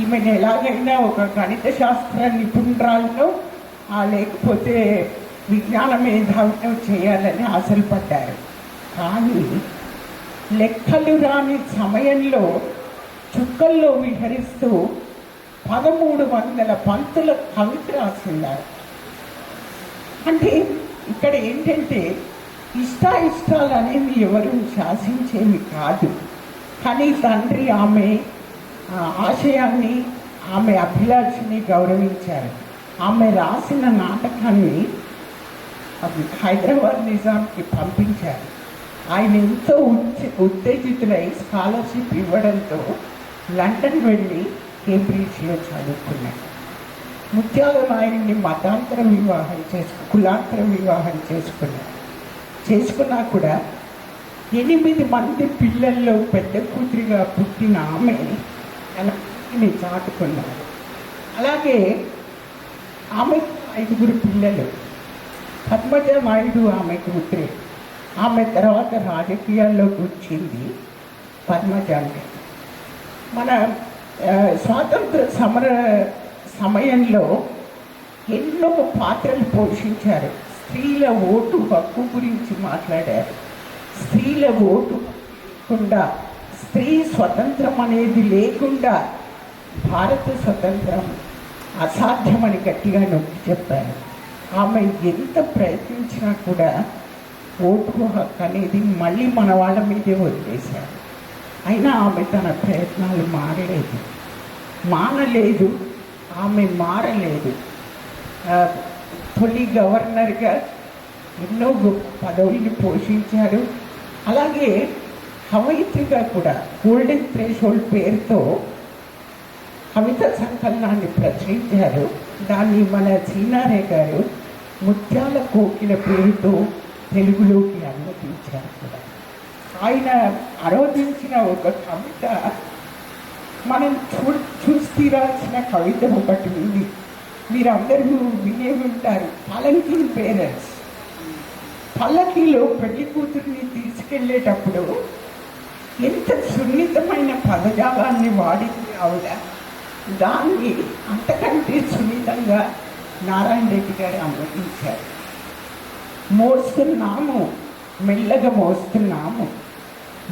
ఈమెను ఎలాగైనా ఒక గణిత శాస్త్ర నిపుణురాలను లేకపోతే విజ్ఞాన మేధావిని చేయాలని ఆశలు పడ్డారు. కానీ లెక్కలు రాని సమయంలో చుక్కల్లో విహరిస్తూ 1300 పంక్తుల కవిత రాస్తున్నారు. అంటే ఇక్కడ ఏంటంటే ఇష్టాయిష్టాలు అనేవి ఎవరు శాసించేవి కాదు. కానీ తండ్రి ఆమె ఆశయాన్ని, ఆమె అభిలాషని గౌరవించారు. ఆమె రాసిన నాటకాన్ని హైదరాబాద్ నిజాంకి పంపించారు. ఆయన ఎంతో ఉత్తేజితులై స్కాలర్షిప్ ఇవ్వడంతో లండన్ వెళ్ళి కేంబ్రిడ్జ్లో చదువుకున్నాడు. ముత్యాల నాయుడిని మతాంతర వివాహం కులాంతర వివాహం చేసుకున్నా కూడా 8 మంది పిల్లల్లో పెద్ద కూతురిగా పుట్టిన ఆమె తనని చాటుకున్నారు. అలాగే ఆమె 5 పిల్లలు. పద్మజ నాయుడు ఆమె కూతురే. ఆమె తర్వాత రాజకీయాల్లోకి వచ్చింది పద్మజ. అంటే మన స్వాతంత్ర సమర సమయంలో ఎన్నో పాత్రలు పోషించారు. స్త్రీల ఓటు హక్కు గురించి మాట్లాడారు. స్త్రీల ఓటు లేకుండా, స్త్రీ స్వతంత్రం అనేది లేకుండా భారత స్వతంత్రం అసాధ్యమని గట్టిగా నొక్కి చెప్పారు. ఆమె ఎంత ప్రయత్నించినా కూడా ఓటు హక్కు అనేది మళ్ళీ మన వాళ్ళ మీదే వదిలేశారు. అయినా ఆమె తన ప్రయత్నాలు మానలేదు. ఆమె మారలేదు. తొలి గవర్నర్గా ఎన్నో గొప్ప పదవుల్ని పోషించారు. అలాగే కవయిత్రిగా కూడా గోల్డెన్ థ్రెషోల్డ్ పేరుతో కవిత సంకలనాన్ని ప్రచురించారు. దాన్ని మన సీనారే గారు ముత్యాల కోకిల పేరుతో తెలుగులోకి అనువదించారు కూడా. ఆయన అనువదించిన ఒక కవిత మనం చూసి తీరాల్సిన కవిత ఒకటి ఉంది. మీరందరూ వినే ఉంటారు. పాలంకిన్ పేరెంట్స్ పల్లకీలో పెళ్లి కూతురిని తీసుకెళ్ళేటప్పుడు ఎంత సున్నితమైన పదజాలాన్ని వాడింది ఆవిడ. దాన్ని అంతకంటే సున్నితంగా నారాయణ రెడ్డి గారు అనువదించారు. మోస్తున్నాము, మెల్లగా మోస్తున్నాము,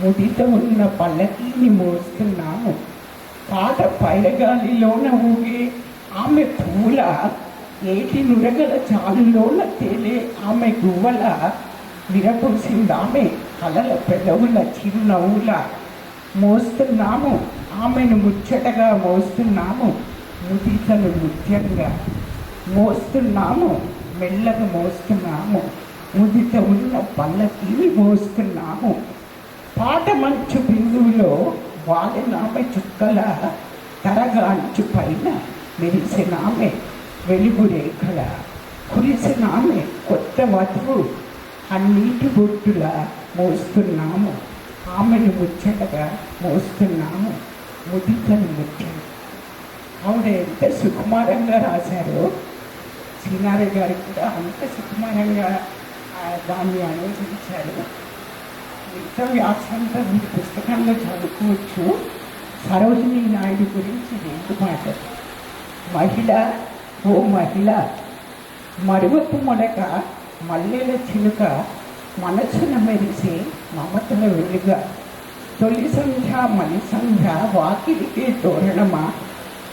ముడితో ఉన్న పల్లకీని మోస్తున్నాము, పాట పైరగాలిలోన ఊగే ఆమె పూల, ఏటి నురగల చాలులోన తేలే ఆమె గువ్వల, విరపూసిందామె కలల పెదవుల చిరునవ్వుల. మోస్తున్నాము ఆమెను ముచ్చటగా, మోస్తున్నాము ముదితను ముత్యంగా, మోస్తున్నాము మెల్లగా మోస్తున్నాము, ముదిత ఉన్న పల్లకీని మోస్తున్నాము. పాట మంచు బిందువులో వాలినామె చుక్కల, తరగా అంచు పైన మెరిసినామె వెలుగు రేఖల, కురిసినామె కొత్త వధువు అన్నిటి బొట్టుల మోస్తున్నాము. ఆమెను ముచ్చటగా మోస్తున్నాము ముదితను ముత్యం. ఆవిడ ఎంత సుకుమారంగా రాశారో సీనారే గారు కూడా అంత సుకుమారంగా దాన్ని అనువదించారు. మిగతా వ్యాసంతా మీరు పుస్తకంలో చదువుకోవచ్చు. సరోజినీ నాయుడు గురించి 2 మాటలు. మహిళ, ఓ మహిళ, మరువపు మొలక, మల్లెల చిలుక, మనసున మెరిసే మమతల వెలుగా, తొలి సంధ్య మలి సంధ్య, వాకిలికే తోరణమా,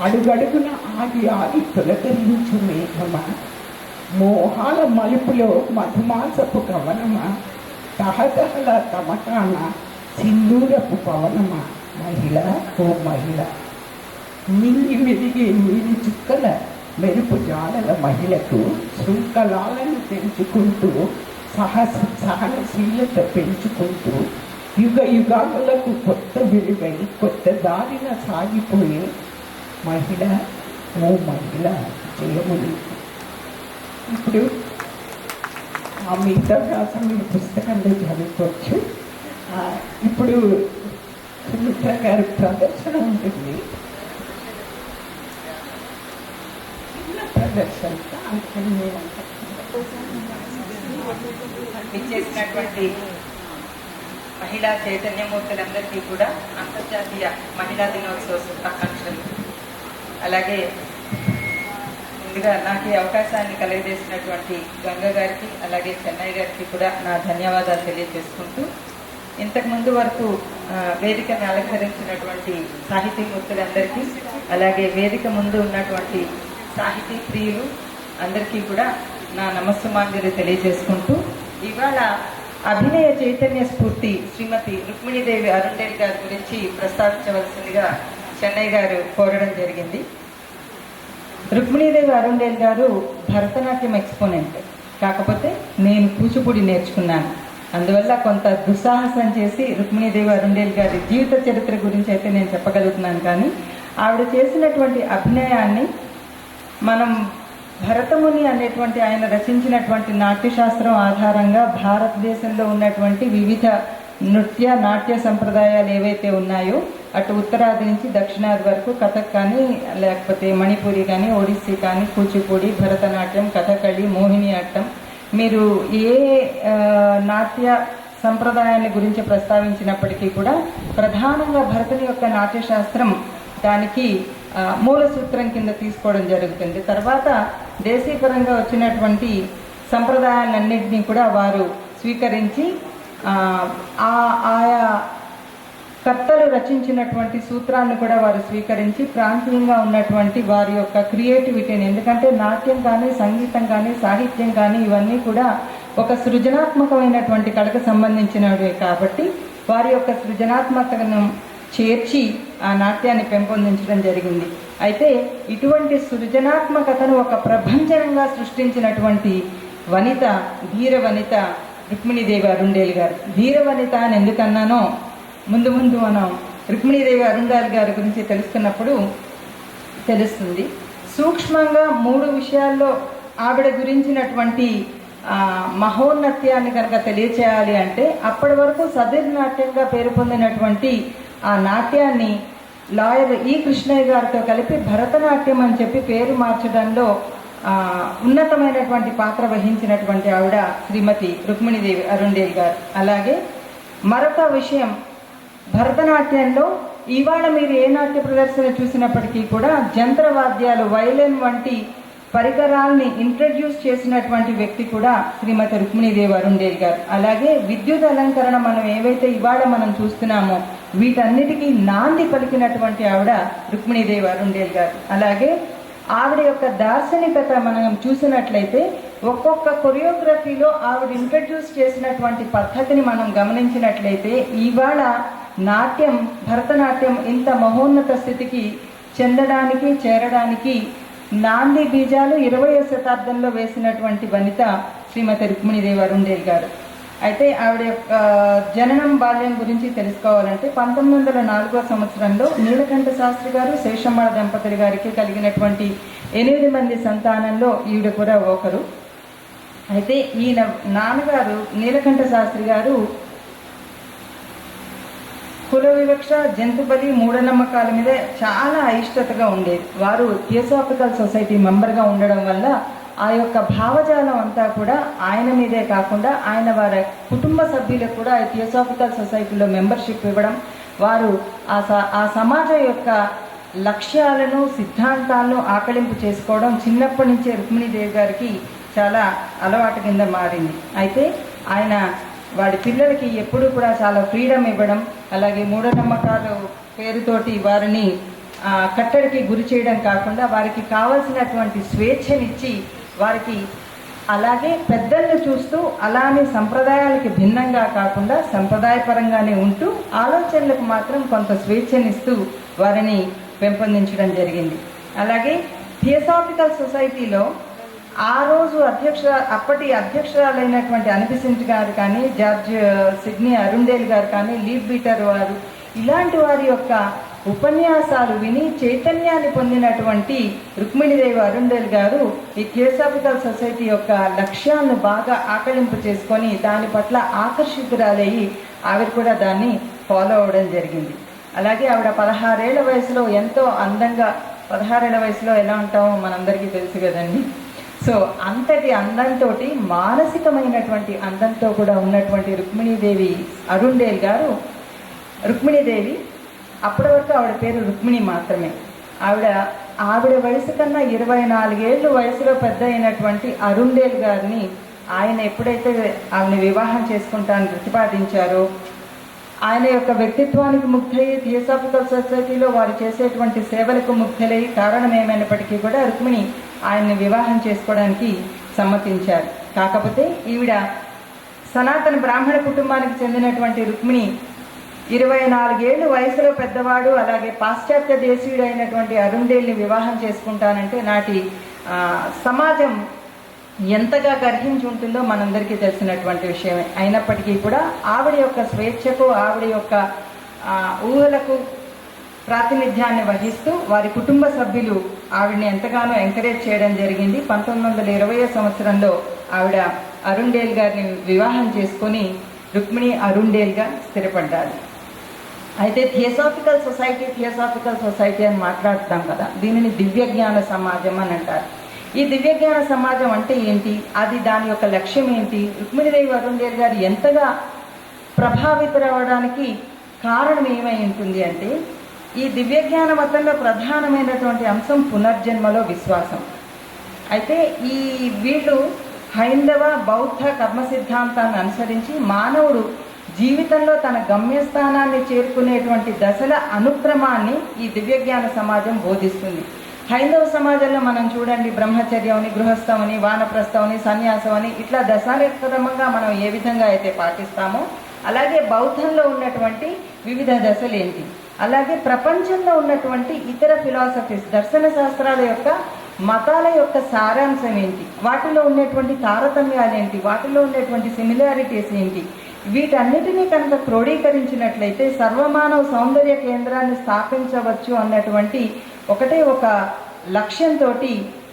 అడుగడుగున ఆగి తొలకరించు మేఘమా, మోహాల మలుపులో మధుమాసపు కవనమా, తహతహల తమకాన సింధూరపు పవనమా. మహిళ, ఓ మహిళ, మింగి మెరిగే నీలి చుక్కల మెరుపు జాడల మహిళకు శృంఖలాలను తెంచుకుంటూ సహనశీలత పెంచుకుంటూ యుగ యుగాలకు కొత్త వెలుగై కొత్త దారిన సాగిపోయే మహిళ, ఓ మహిళ, జయముని. ఇప్పుడు ఆ మిగతా వ్యాసం మీరు పుస్తకంలో చదువుకోవచ్చు. ఇప్పుడు సుమిత్ర గారి ప్రదర్శన ఉంటుంది. చిన్న ప్రదర్శన ఇచ్చేసినటువంటి మహిళా చైతన్యమూర్తులందరికీ కూడా అంతర్జాతీయ మహిళా దినోత్సవ శుభాకాంక్షలు. అలాగే ముందుగా నాకు ఈ అవకాశాన్ని కలుగజేసినటువంటి గంగ గారికి, అలాగే చెన్నై గారికి కూడా నా ధన్యవాదాలు తెలియజేసుకుంటూ, ఇంతకుముందు వరకు వేదికను అలంకరించినటువంటి సాహితీమూర్తులందరికీ, అలాగే వేదిక ముందు ఉన్నటువంటి సాహితీ ప్రియులు అందరికీ కూడా నా నమస్సుమాంజలి తెలియజేసుకుంటూ, ఇవాళ అభినయ చైతన్య స్ఫూర్తి శ్రీమతి రుక్మిణీదేవి అరుండేల్ గారి గురించి ప్రస్తావించవలసిందిగా చెన్నై గారు కోరడం జరిగింది. రుక్మిణీదేవి అరుండేల్ గారు భరతనాట్యం ఎక్స్పోనెంట్. కాకపోతే నేను కూచిపూడి నేర్చుకున్నాను. అందువల్ల కొంత దుస్సాహసం చేసి రుక్మిణీదేవి అరుండేల్ గారి జీవిత చరిత్ర గురించి అయితే నేను చెప్పగలుగుతున్నాను. కానీ ఆవిడ చేసినటువంటి అభినయాన్ని మనం భరతముని అనేటువంటి ఆయన రచించినటువంటి నాట్యశాస్త్రం ఆధారంగా భారతదేశంలో ఉన్నటువంటి వివిధ నృత్య నాట్య సంప్రదాయాలు ఏవైతే ఉన్నాయో అటు ఉత్తరాది నుంచి దక్షిణాది వరకు కథక్ కానీ లేకపోతే మణిపూరి కానీ ఒడిస్సీ కానీ కూచిపూడి భరతనాట్యం కథకళి మోహిని అట్టం మీరు ఏ నాట్య సంప్రదాయాన్ని గురించి ప్రస్తావించినప్పటికీ కూడా ప్రధానంగా భరతుని యొక్క నాట్యశాస్త్రం దానికి మూల సూత్రం కింద తీసుకోవడం జరుగుతుంది. తర్వాత దేశీపరంగా వచ్చినటువంటి సంప్రదాయాలన్నింటినీ కూడా వారు స్వీకరించి ఆయా కర్తలు రచించినటువంటి సూత్రాన్ని కూడా వారు స్వీకరించి ప్రాంతీయంగా ఉన్నటువంటి వారి యొక్క క్రియేటివిటీని, ఎందుకంటే నాట్యం కానీ సంగీతం కానీ సాహిత్యం కానీ ఇవన్నీ కూడా ఒక సృజనాత్మకమైనటువంటి కళకు సంబంధించినవే కాబట్టి వారి యొక్క సృజనాత్మకతను చేర్చి ఆ నాట్యాన్ని పెంపొందించడం జరిగింది. అయితే ఇటువంటి సృజనాత్మకతను ఒక ప్రభంజనంగా సృష్టించినటువంటి వనిత ధీర వనిత రుక్మిణీదేవి అరుండేల్ గారు. ధీర వనిత అని ఎందుకన్నానో ముందు మనం రుక్మిణీదేవి అరుండేల్ గారి గురించి తెలుసుకున్నప్పుడు తెలుస్తుంది. సూక్ష్మంగా 3 విషయాల్లో ఆవిడ గురించినటువంటి మహోన్నత్యాన్ని కనుక తెలియచేయాలి అంటే అప్పటి వరకు సదర్ నాట్యంగా పేరు పొందినటువంటి ఆ నాట్యాన్ని లాయర్ ఈ కృష్ణయ్య గారితో కలిపి భరతనాట్యం అని చెప్పి పేరు మార్చడంలో ఉన్నతమైనటువంటి పాత్ర వహించినటువంటి ఆవిడ శ్రీమతి రుక్మిణీదేవి అరుండేల్ గారు. అలాగే మరొక విషయం, భరతనాట్యంలో ఇవాళ మీరు ఏ నాట్య ప్రదర్శన చూసినప్పటికీ కూడా జంత్రవాద్యాలు వైలిన్ వంటి పరికరాల్ని ఇంట్రడ్యూస్ చేసినటువంటి వ్యక్తి కూడా శ్రీమతి రుక్మిణీదేవి అరుండేల్ గారు. అలాగే విద్యుత్ అలంకరణ మనం ఏవైతే ఇవాళ మనం చూస్తున్నామో వీటన్నిటికీ నాంది పలికినటువంటి ఆవిడ రుక్మిణీదేవి అరుండేల్ గారు. అలాగే ఆవిడ యొక్క దార్శనికత మనం చూసినట్లయితే ఒక్కొక్క కొరియోగ్రఫీలో ఆవిడ ఇంట్రడ్యూస్ చేసినటువంటి పద్ధతిని మనం గమనించినట్లయితే ఇవాళ నాట్యం భరతనాట్యం ఇంత మహోన్నత స్థితికి చెందడానికి చేరడానికి నాంది బీజాలు 20వ శతాబ్దంలో వేసినటువంటి వనిత శ్రీమతి రుక్మిణీదేవి అరుండేల్ గారు. అయితే ఆవిడ యొక్క జననం బాల్యం గురించి తెలుసుకోవాలంటే 1904వ సంవత్సరంలో నీలకంఠ శాస్త్రి గారు శేషమ్మ దంపతులు గారికి కలిగినటువంటి 8 మంది సంతానంలో ఈవిడ కూడా ఒకరు. అయితే ఈయన నాన్నగారు నీలకంఠ శాస్త్రి గారు కుల వివక్ష జంతుబలి మూఢనమ్మకాల మీద చాలా అయిష్టతగా ఉండేది. వారు థియోసాఫికల్ సొసైటీ మెంబర్గా ఉండడం వల్ల ఆ యొక్క భావజాలం అంతా కూడా ఆయన మీదే కాకుండా ఆయన వారి కుటుంబ సభ్యులకు కూడా థియోసాఫికల్ సొసైటీలో మెంబర్షిప్ ఇవ్వడం, వారు ఆ సమాజం యొక్క లక్ష్యాలను సిద్ధాంతాలను ఆకలింపు చేసుకోవడం చిన్నప్పటి నుంచే రుక్మిణీదేవి గారికి చాలా అలవాటు కింద మారింది. అయితే ఆయన వాడి పిల్లలకి ఎప్పుడూ కూడా చాలా ఫ్రీడమ్ ఇవ్వడం, అలాగే మూఢనమ్మకాలు పేరుతోటి వారిని కట్టడికి గురి చేయడం కాకుండా వారికి కావలసినటువంటి స్వేచ్ఛనిచ్చి వారికి అలాగే పెద్దలను చూస్తూ అలానే సంప్రదాయాలకి భిన్నంగా కాకుండా సంప్రదాయపరంగానే ఉంటూ ఆలోచనలకు మాత్రం కొంత స్వేచ్ఛనిస్తూ వారిని పెంపొందించడం జరిగింది. అలాగే థియోసాఫికల్ సొసైటీలో ఆ రోజు అప్పటి అధ్యక్షురాలైనటువంటి అనిబిసెంట్ గారు కానీ జార్జ్ సిడ్నీ అరుండేల్ గారు కానీ లీడ్ బీటర్ వారు ఇలాంటి వారి యొక్క ఉపన్యాసాలు విని చైతన్యాన్ని పొందినటువంటి రుక్మిణీదేవి అరుండేల్ గారు ఈ థియోసాఫికల్ సొసైటీ యొక్క లక్ష్యాలను బాగా ఆకలింపు చేసుకొని దాని పట్ల ఆకర్షితురాలయ్యి ఆవిడ కూడా దాన్ని ఫాలో అవ్వడం జరిగింది. అలాగే ఆవిడ 16 ఏళ్ల వయసులో ఎంతో అందంగా, 16 ఏళ్ల వయసులో ఎలా ఉంటామో మనందరికీ తెలుసు కదండి. సో అంతటి అందంతో మానసికమైనటువంటి అందంతో కూడా ఉన్నటువంటి రుక్మిణీదేవి అరుండేల్ గారు, రుక్మిణీదేవి అప్పటి వరకు ఆవిడ పేరు రుక్మిణి మాత్రమే. ఆవిడ వయసు కన్నా 24 ఏళ్ళు వయసులో పెద్ద అయినటువంటి అరుండేల్ గారిని ఆయన ఎప్పుడైతే ఆవిడని వివాహం చేసుకుంటానని ప్రతిపాదించారో ఆయన యొక్క వ్యక్తిత్వానికి ముగ్ధయి థియోసాఫికల్ సొసైటీలో వారు చేసేటువంటి సేవలకు ముగ్ధలై కారణం ఏమైనప్పటికీ కూడా రుక్మిణి ఆయన్ని వివాహం చేసుకోవడానికి సమ్మతించారు. కాకపోతే ఈవిడ సనాతన బ్రాహ్మణ కుటుంబానికి చెందినటువంటి రుక్మిణి 24 ఏళ్ళు వయసులో పెద్దవాడు అలాగే పాశ్చాత్య దేశీయుడు అయినటువంటి అరుండేల్ని వివాహం చేసుకుంటానంటే నాటి సమాజం ఎంతగా గర్హించి ఉంటుందో మనందరికీ తెలిసినటువంటి విషయమే. అయినప్పటికీ కూడా ఆవిడ యొక్క స్వేచ్ఛకు, ఆవిడ యొక్క ఊహలకు ప్రాతినిధ్యాన్ని వహిస్తూ వారి కుటుంబ సభ్యులు ఆవిడని ఎంతగానో ఎంకరేజ్ చేయడం జరిగింది. 1920 సంవత్సరంలో ఆవిడ అరుండేల్ గారిని వివాహం చేసుకొని రుక్మిణి అరుండేల్గా స్థిరపడ్డారు. అయితే థియోసాఫికల్ సొసైటీ అని మాట్లాడుతాం కదా, దీనిని దివ్యజ్ఞాన సమాజం అని అంటారు. ఈ దివ్యజ్ఞాన సమాజం అంటే ఏంటి, అది దాని యొక్క లక్ష్యం ఏంటి, రుక్మిణీదేవి అరుండేల్ గారు ఎంతగా ప్రభావితమవడానికి కారణం ఏమై ఉంటుంది అంటే, ఈ దివ్యజ్ఞాన మతంలో ప్రధానమైనటువంటి అంశం పునర్జన్మలో విశ్వాసం. అయితే వీళ్ళు హైందవ బౌద్ధ కర్మ సిద్ధాంతాన్ని అనుసరించి మానవుడు జీవితంలో తన గమ్యస్థానాన్ని చేరుకునేటువంటి దశల అనుక్రమాన్ని ఈ దివ్యజ్ఞాన సమాజం బోధిస్తుంది. హైందవ సమాజంలో మనం చూడండి, బ్రహ్మచర్యం అని, గృహస్థం అని, వానప్రస్థం అని, సన్యాసం అని, ఇట్లా దశాలక్రమంగా మనం ఏ విధంగా అయితే పాటిస్తామో అలాగే బౌద్ధంలో ఉన్నటువంటి వివిధ దశలు ఏంటి, అలాగే ప్రపంచంలో ఉన్నటువంటి ఇతర ఫిలాసఫీస్, దర్శన శాస్త్రాల యొక్క మతాల యొక్క సారాంశం ఏంటి, వాటిలో ఉన్నటువంటి తారతమ్యాలు ఏంటి, వాటిలో ఉన్నటువంటి సిమిలారిటీస్ ఏంటి, వీటన్నిటినీ కనుక క్రోడీకరించినట్లయితే సర్వమానవ సౌందర్య కేంద్రాన్ని స్థాపించవచ్చు అన్నటువంటి ఒక లక్ష్యంతో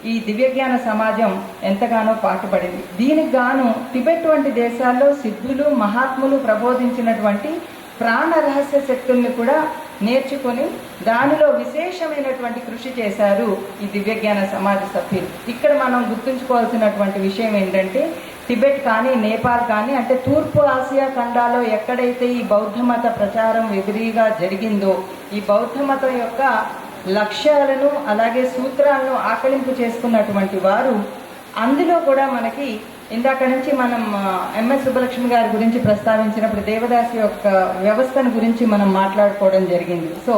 ఈ దివ్యజ్ఞాన సమాజం ఎంతగానో పాటుపడింది. దీనికి గాను టిబెట్ వంటి దేశాల్లో సిద్ధులు, మహాత్ములు ప్రబోధించినటువంటి ప్రాణ రహస్య శక్తుల్ని కూడా నేర్చుకొని దానిలో విశేషమైనటువంటి కృషి చేశారు ఈ దివ్యజ్ఞాన సమాజ సభ్యులు. ఇక్కడ మనం గుర్తుంచుకోవాల్సినటువంటి విషయం ఏంటంటే, టిబెట్ కానీ, నేపాల్ కానీ, అంటే తూర్పు ఆసియా ఖండాలో ఎక్కడైతే ఈ బౌద్ధ మత ప్రచారం విరివిగా జరిగిందో, ఈ బౌద్ధ మతం యొక్క లక్ష్యాలను అలాగే సూత్రాలను ఆకలింపు చేసుకున్నటువంటి వారు, అందులో కూడా మనకి ఇందాక నుంచి మనం ఎంఎస్ సుబ్బలక్ష్మి గారి గురించి ప్రస్తావించినప్పుడు దేవదాసి యొక్క వ్యవస్థను గురించి మనం మాట్లాడుకోవడం జరిగింది. సో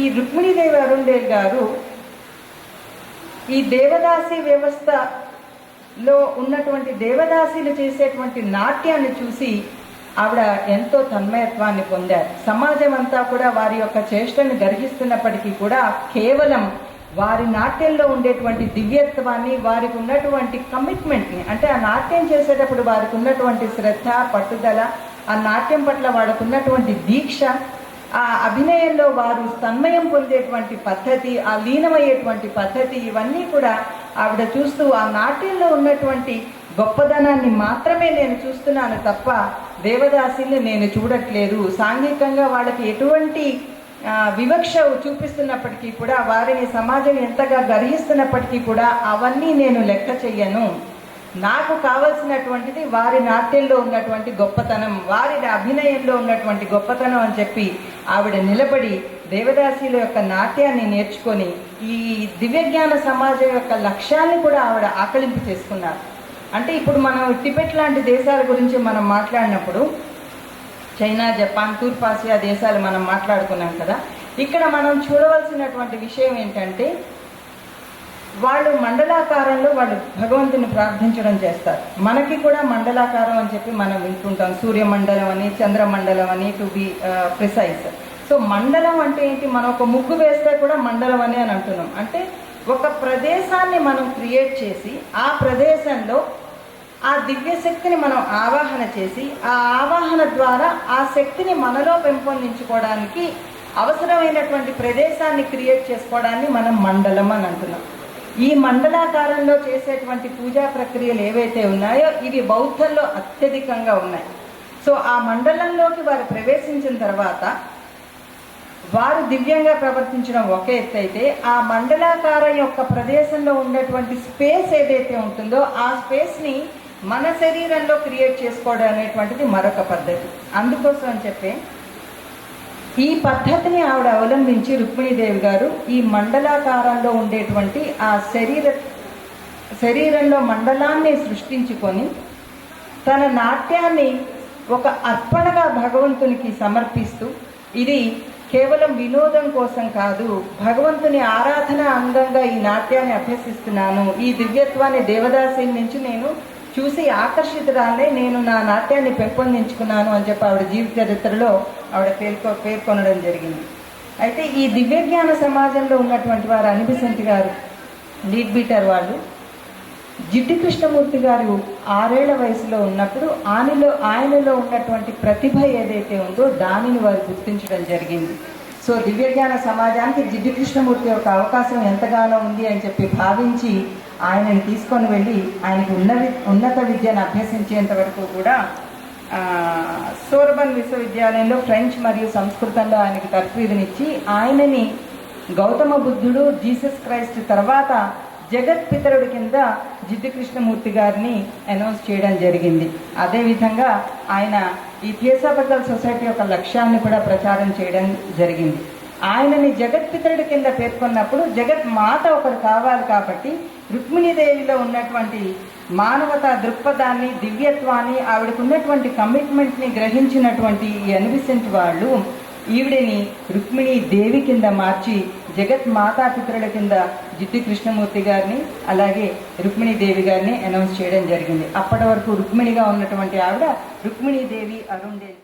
ఈ రుక్మిణీదేవి అరుండేల్ గారు ఈ దేవదాసి వ్యవస్థలో ఉన్నటువంటి దేవదాసీలు చేసేటువంటి నాట్యాన్ని చూసి ఆవిడ ఎంతో తన్మయత్వాన్ని పొందారు. సమాజం అంతా కూడా వారి యొక్క చేష్టను గర్హిస్తున్నప్పటికీ కూడా కేవలం వారి నాట్యంలో ఉండేటువంటి దివ్యత్వాన్ని, వారికి ఉన్నటువంటి కమిట్మెంట్ని, అంటే ఆ నాట్యం చేసేటప్పుడు వారికి ఉన్నటువంటి శ్రద్ధ, పట్టుదల, ఆ నాట్యం పట్ల వారికి ఉన్నటువంటి దీక్ష, ఆ అభినయంలో వారు తన్మయం పొందేటువంటి పద్ధతి, ఆ లీనమయ్యేటువంటి పద్ధతి, ఇవన్నీ కూడా ఆవిడ చూస్తూ ఆ నాట్యంలో ఉన్నటువంటి గొప్పదనాన్ని మాత్రమే నేను చూస్తున్నాను తప్ప దేవదాసిని నేను చూడట్లేదు. సాంఘికంగా వాళ్ళకి ఎటువంటి వివక్ష చూపిస్తున్నప్పటికీ కూడా, వారిని సమాజం ఎంతగా గర్హిస్తున్నప్పటికీ కూడా అవన్నీ నేను లెక్క చెయ్యను. నాకు కావలసినటువంటిది వారి నాట్యంలో ఉన్నటువంటి గొప్పతనం, వారి అభినయంలో ఉన్నటువంటి గొప్పతనం అని చెప్పి ఆవిడ నిలబడి దేవదాసీల యొక్క నాట్యాన్ని నేర్చుకొని ఈ దివ్యజ్ఞాన సమాజం యొక్క లక్ష్యాన్ని కూడా ఆవిడ ఆకలింపు చేసుకున్నారు. అంటే ఇప్పుడు మనం టిబెట్ లాంటి దేశాల గురించి మనం మాట్లాడినప్పుడు, చైనా, జపాన్, తూర్పు ఆసియా దేశాలు మనం మాట్లాడుకున్నాం కదా, ఇక్కడ మనం చూడవలసినటువంటి విషయం ఏంటంటే, వాళ్ళు మండలాకారంలో వాళ్ళు భగవంతుని ప్రార్థించడం చేస్తారు. మనకి కూడా మండలాకారం అని చెప్పి మనం వింటుంటాం, సూర్యమండలం అని, చంద్రమండలం అని, టు బి ప్రిసైజ్. సో మండలం అంటే ఏంటి, మనం ఒక ముగ్గు వేస్తే కూడా మండలం అని అంటున్నాం. అంటే ఒక ప్రదేశాన్ని మనం క్రియేట్ చేసి ఆ ప్రదేశంలో ఆ దివ్య శక్తిని మనం ఆవాహన చేసి ఆ ఆవాహన ద్వారా ఆ శక్తిని మనలో పెంపొందించుకోవడానికి అవసరమైనటువంటి ప్రదేశాన్ని క్రియేట్ చేసుకోవడాన్ని మనం మండలం అని అంటున్నాం. ఈ మండలాకారంలో చేసేటువంటి పూజా ప్రక్రియలు ఏవైతే ఉన్నాయో ఇవి బౌద్ధంలో అత్యధికంగా ఉన్నాయి. సో ఆ మండలంలోకి వారు ప్రవేశించిన తర్వాత వారు దివ్యంగా ప్రవర్తించడం ఒక ఎత్తు అయితే, ఆ మండలాకారం యొక్క ప్రదేశంలో ఉన్నటువంటి స్పేస్ ఏదైతే ఉంటుందో ఆ స్పేస్ని మన శరీరంలో క్రియేట్ చేసుకోవడం అనేటువంటిది మరొక పద్ధతి. అందుకోసం అని చెప్పి ఈ పద్ధతిని ఆవిడ అవలంబించి రుక్మిణీదేవి గారు ఈ మండలాకారంలో ఉండేటువంటి ఆ శరీరంలో మండలాన్ని సృష్టించుకొని తన నాట్యాన్ని ఒక అర్పణగా భగవంతునికి సమర్పిస్తూ, ఇది కేవలం వినోదం కోసం కాదు, భగవంతుని ఆరాధన అందంగా ఈ నాట్యాన్ని అభ్యసిస్తున్నాను, ఈ దివ్యత్వాన్ని దేవదాసి నుంచి నేను చూసి ఆకర్షితురాలే నేను నా నాట్యాన్ని పెంపొందించుకున్నాను అని చెప్పి ఆవిడ జీవిత చరిత్రలో ఆవిడ పేర్కొనడం జరిగింది. అయితే ఈ దివ్యజ్ఞాన సమాజంలో ఉన్నటువంటి వారు అనిబిసెంట్ గారు, లీడ్ బీటర్ వాళ్ళు, జిడ్డు కృష్ణమూర్తి గారు 6 ఏళ్ల వయసులో ఉన్నప్పుడు ఆయనలో ఉన్నటువంటి ప్రతిభ ఏదైతే ఉందో దానిని వారు గుర్తించడం జరిగింది. సో దివ్యజ్ఞాన సమాజానికి జిడ్డు కృష్ణమూర్తి యొక్క అవకాశం ఎంతగానో ఉంది అని చెప్పి భావించి ఆయనని తీసుకొని వెళ్ళి ఆయనకు ఉన్నత విద్యను అభ్యసించేంత వరకు కూడా సోర్బన్ విశ్వవిద్యాలయంలో ఫ్రెంచ్ మరియు సంస్కృతంలో ఆయనకి తర్ఫీదునిచ్చి ఆయనని గౌతమ బుద్ధుడు, జీసస్ క్రైస్ట్ తర్వాత జగత్పితరుడి కింద జిడ్డు కృష్ణమూర్తి గారిని అనౌన్స్ చేయడం జరిగింది. అదేవిధంగా ఆయన ఈ థియోసాఫికల్ సొసైటీ యొక్క లక్ష్యాన్ని కూడా ప్రచారం చేయడం జరిగింది. ఆయనని జగత్పితరుడి కింద పేర్కొన్నప్పుడు జగత్ మాత ఒకరు కావాలి కాబట్టి రుక్మిణీదేవిలో ఉన్నటువంటి మానవతా దృక్పథాన్ని, దివ్యత్వాన్ని, ఆవిడకు ఉన్నటువంటి కమిట్మెంట్ని గ్రహించినటువంటి ఈ ఎన్విసెంట్ వాళ్ళు ఈవిడిని రుక్మిణీ దేవి కింద మార్చి జగత్ మాతాపితరుల కింద జిడ్డు కృష్ణమూర్తి గారిని అలాగే రుక్మిణీ దేవి గారిని అనౌన్స్ చేయడం జరిగింది. అప్పటి వరకు రుక్మిణిగా ఉన్నటువంటి ఆవిడ రుక్మిణీదేవి అరుండేల్.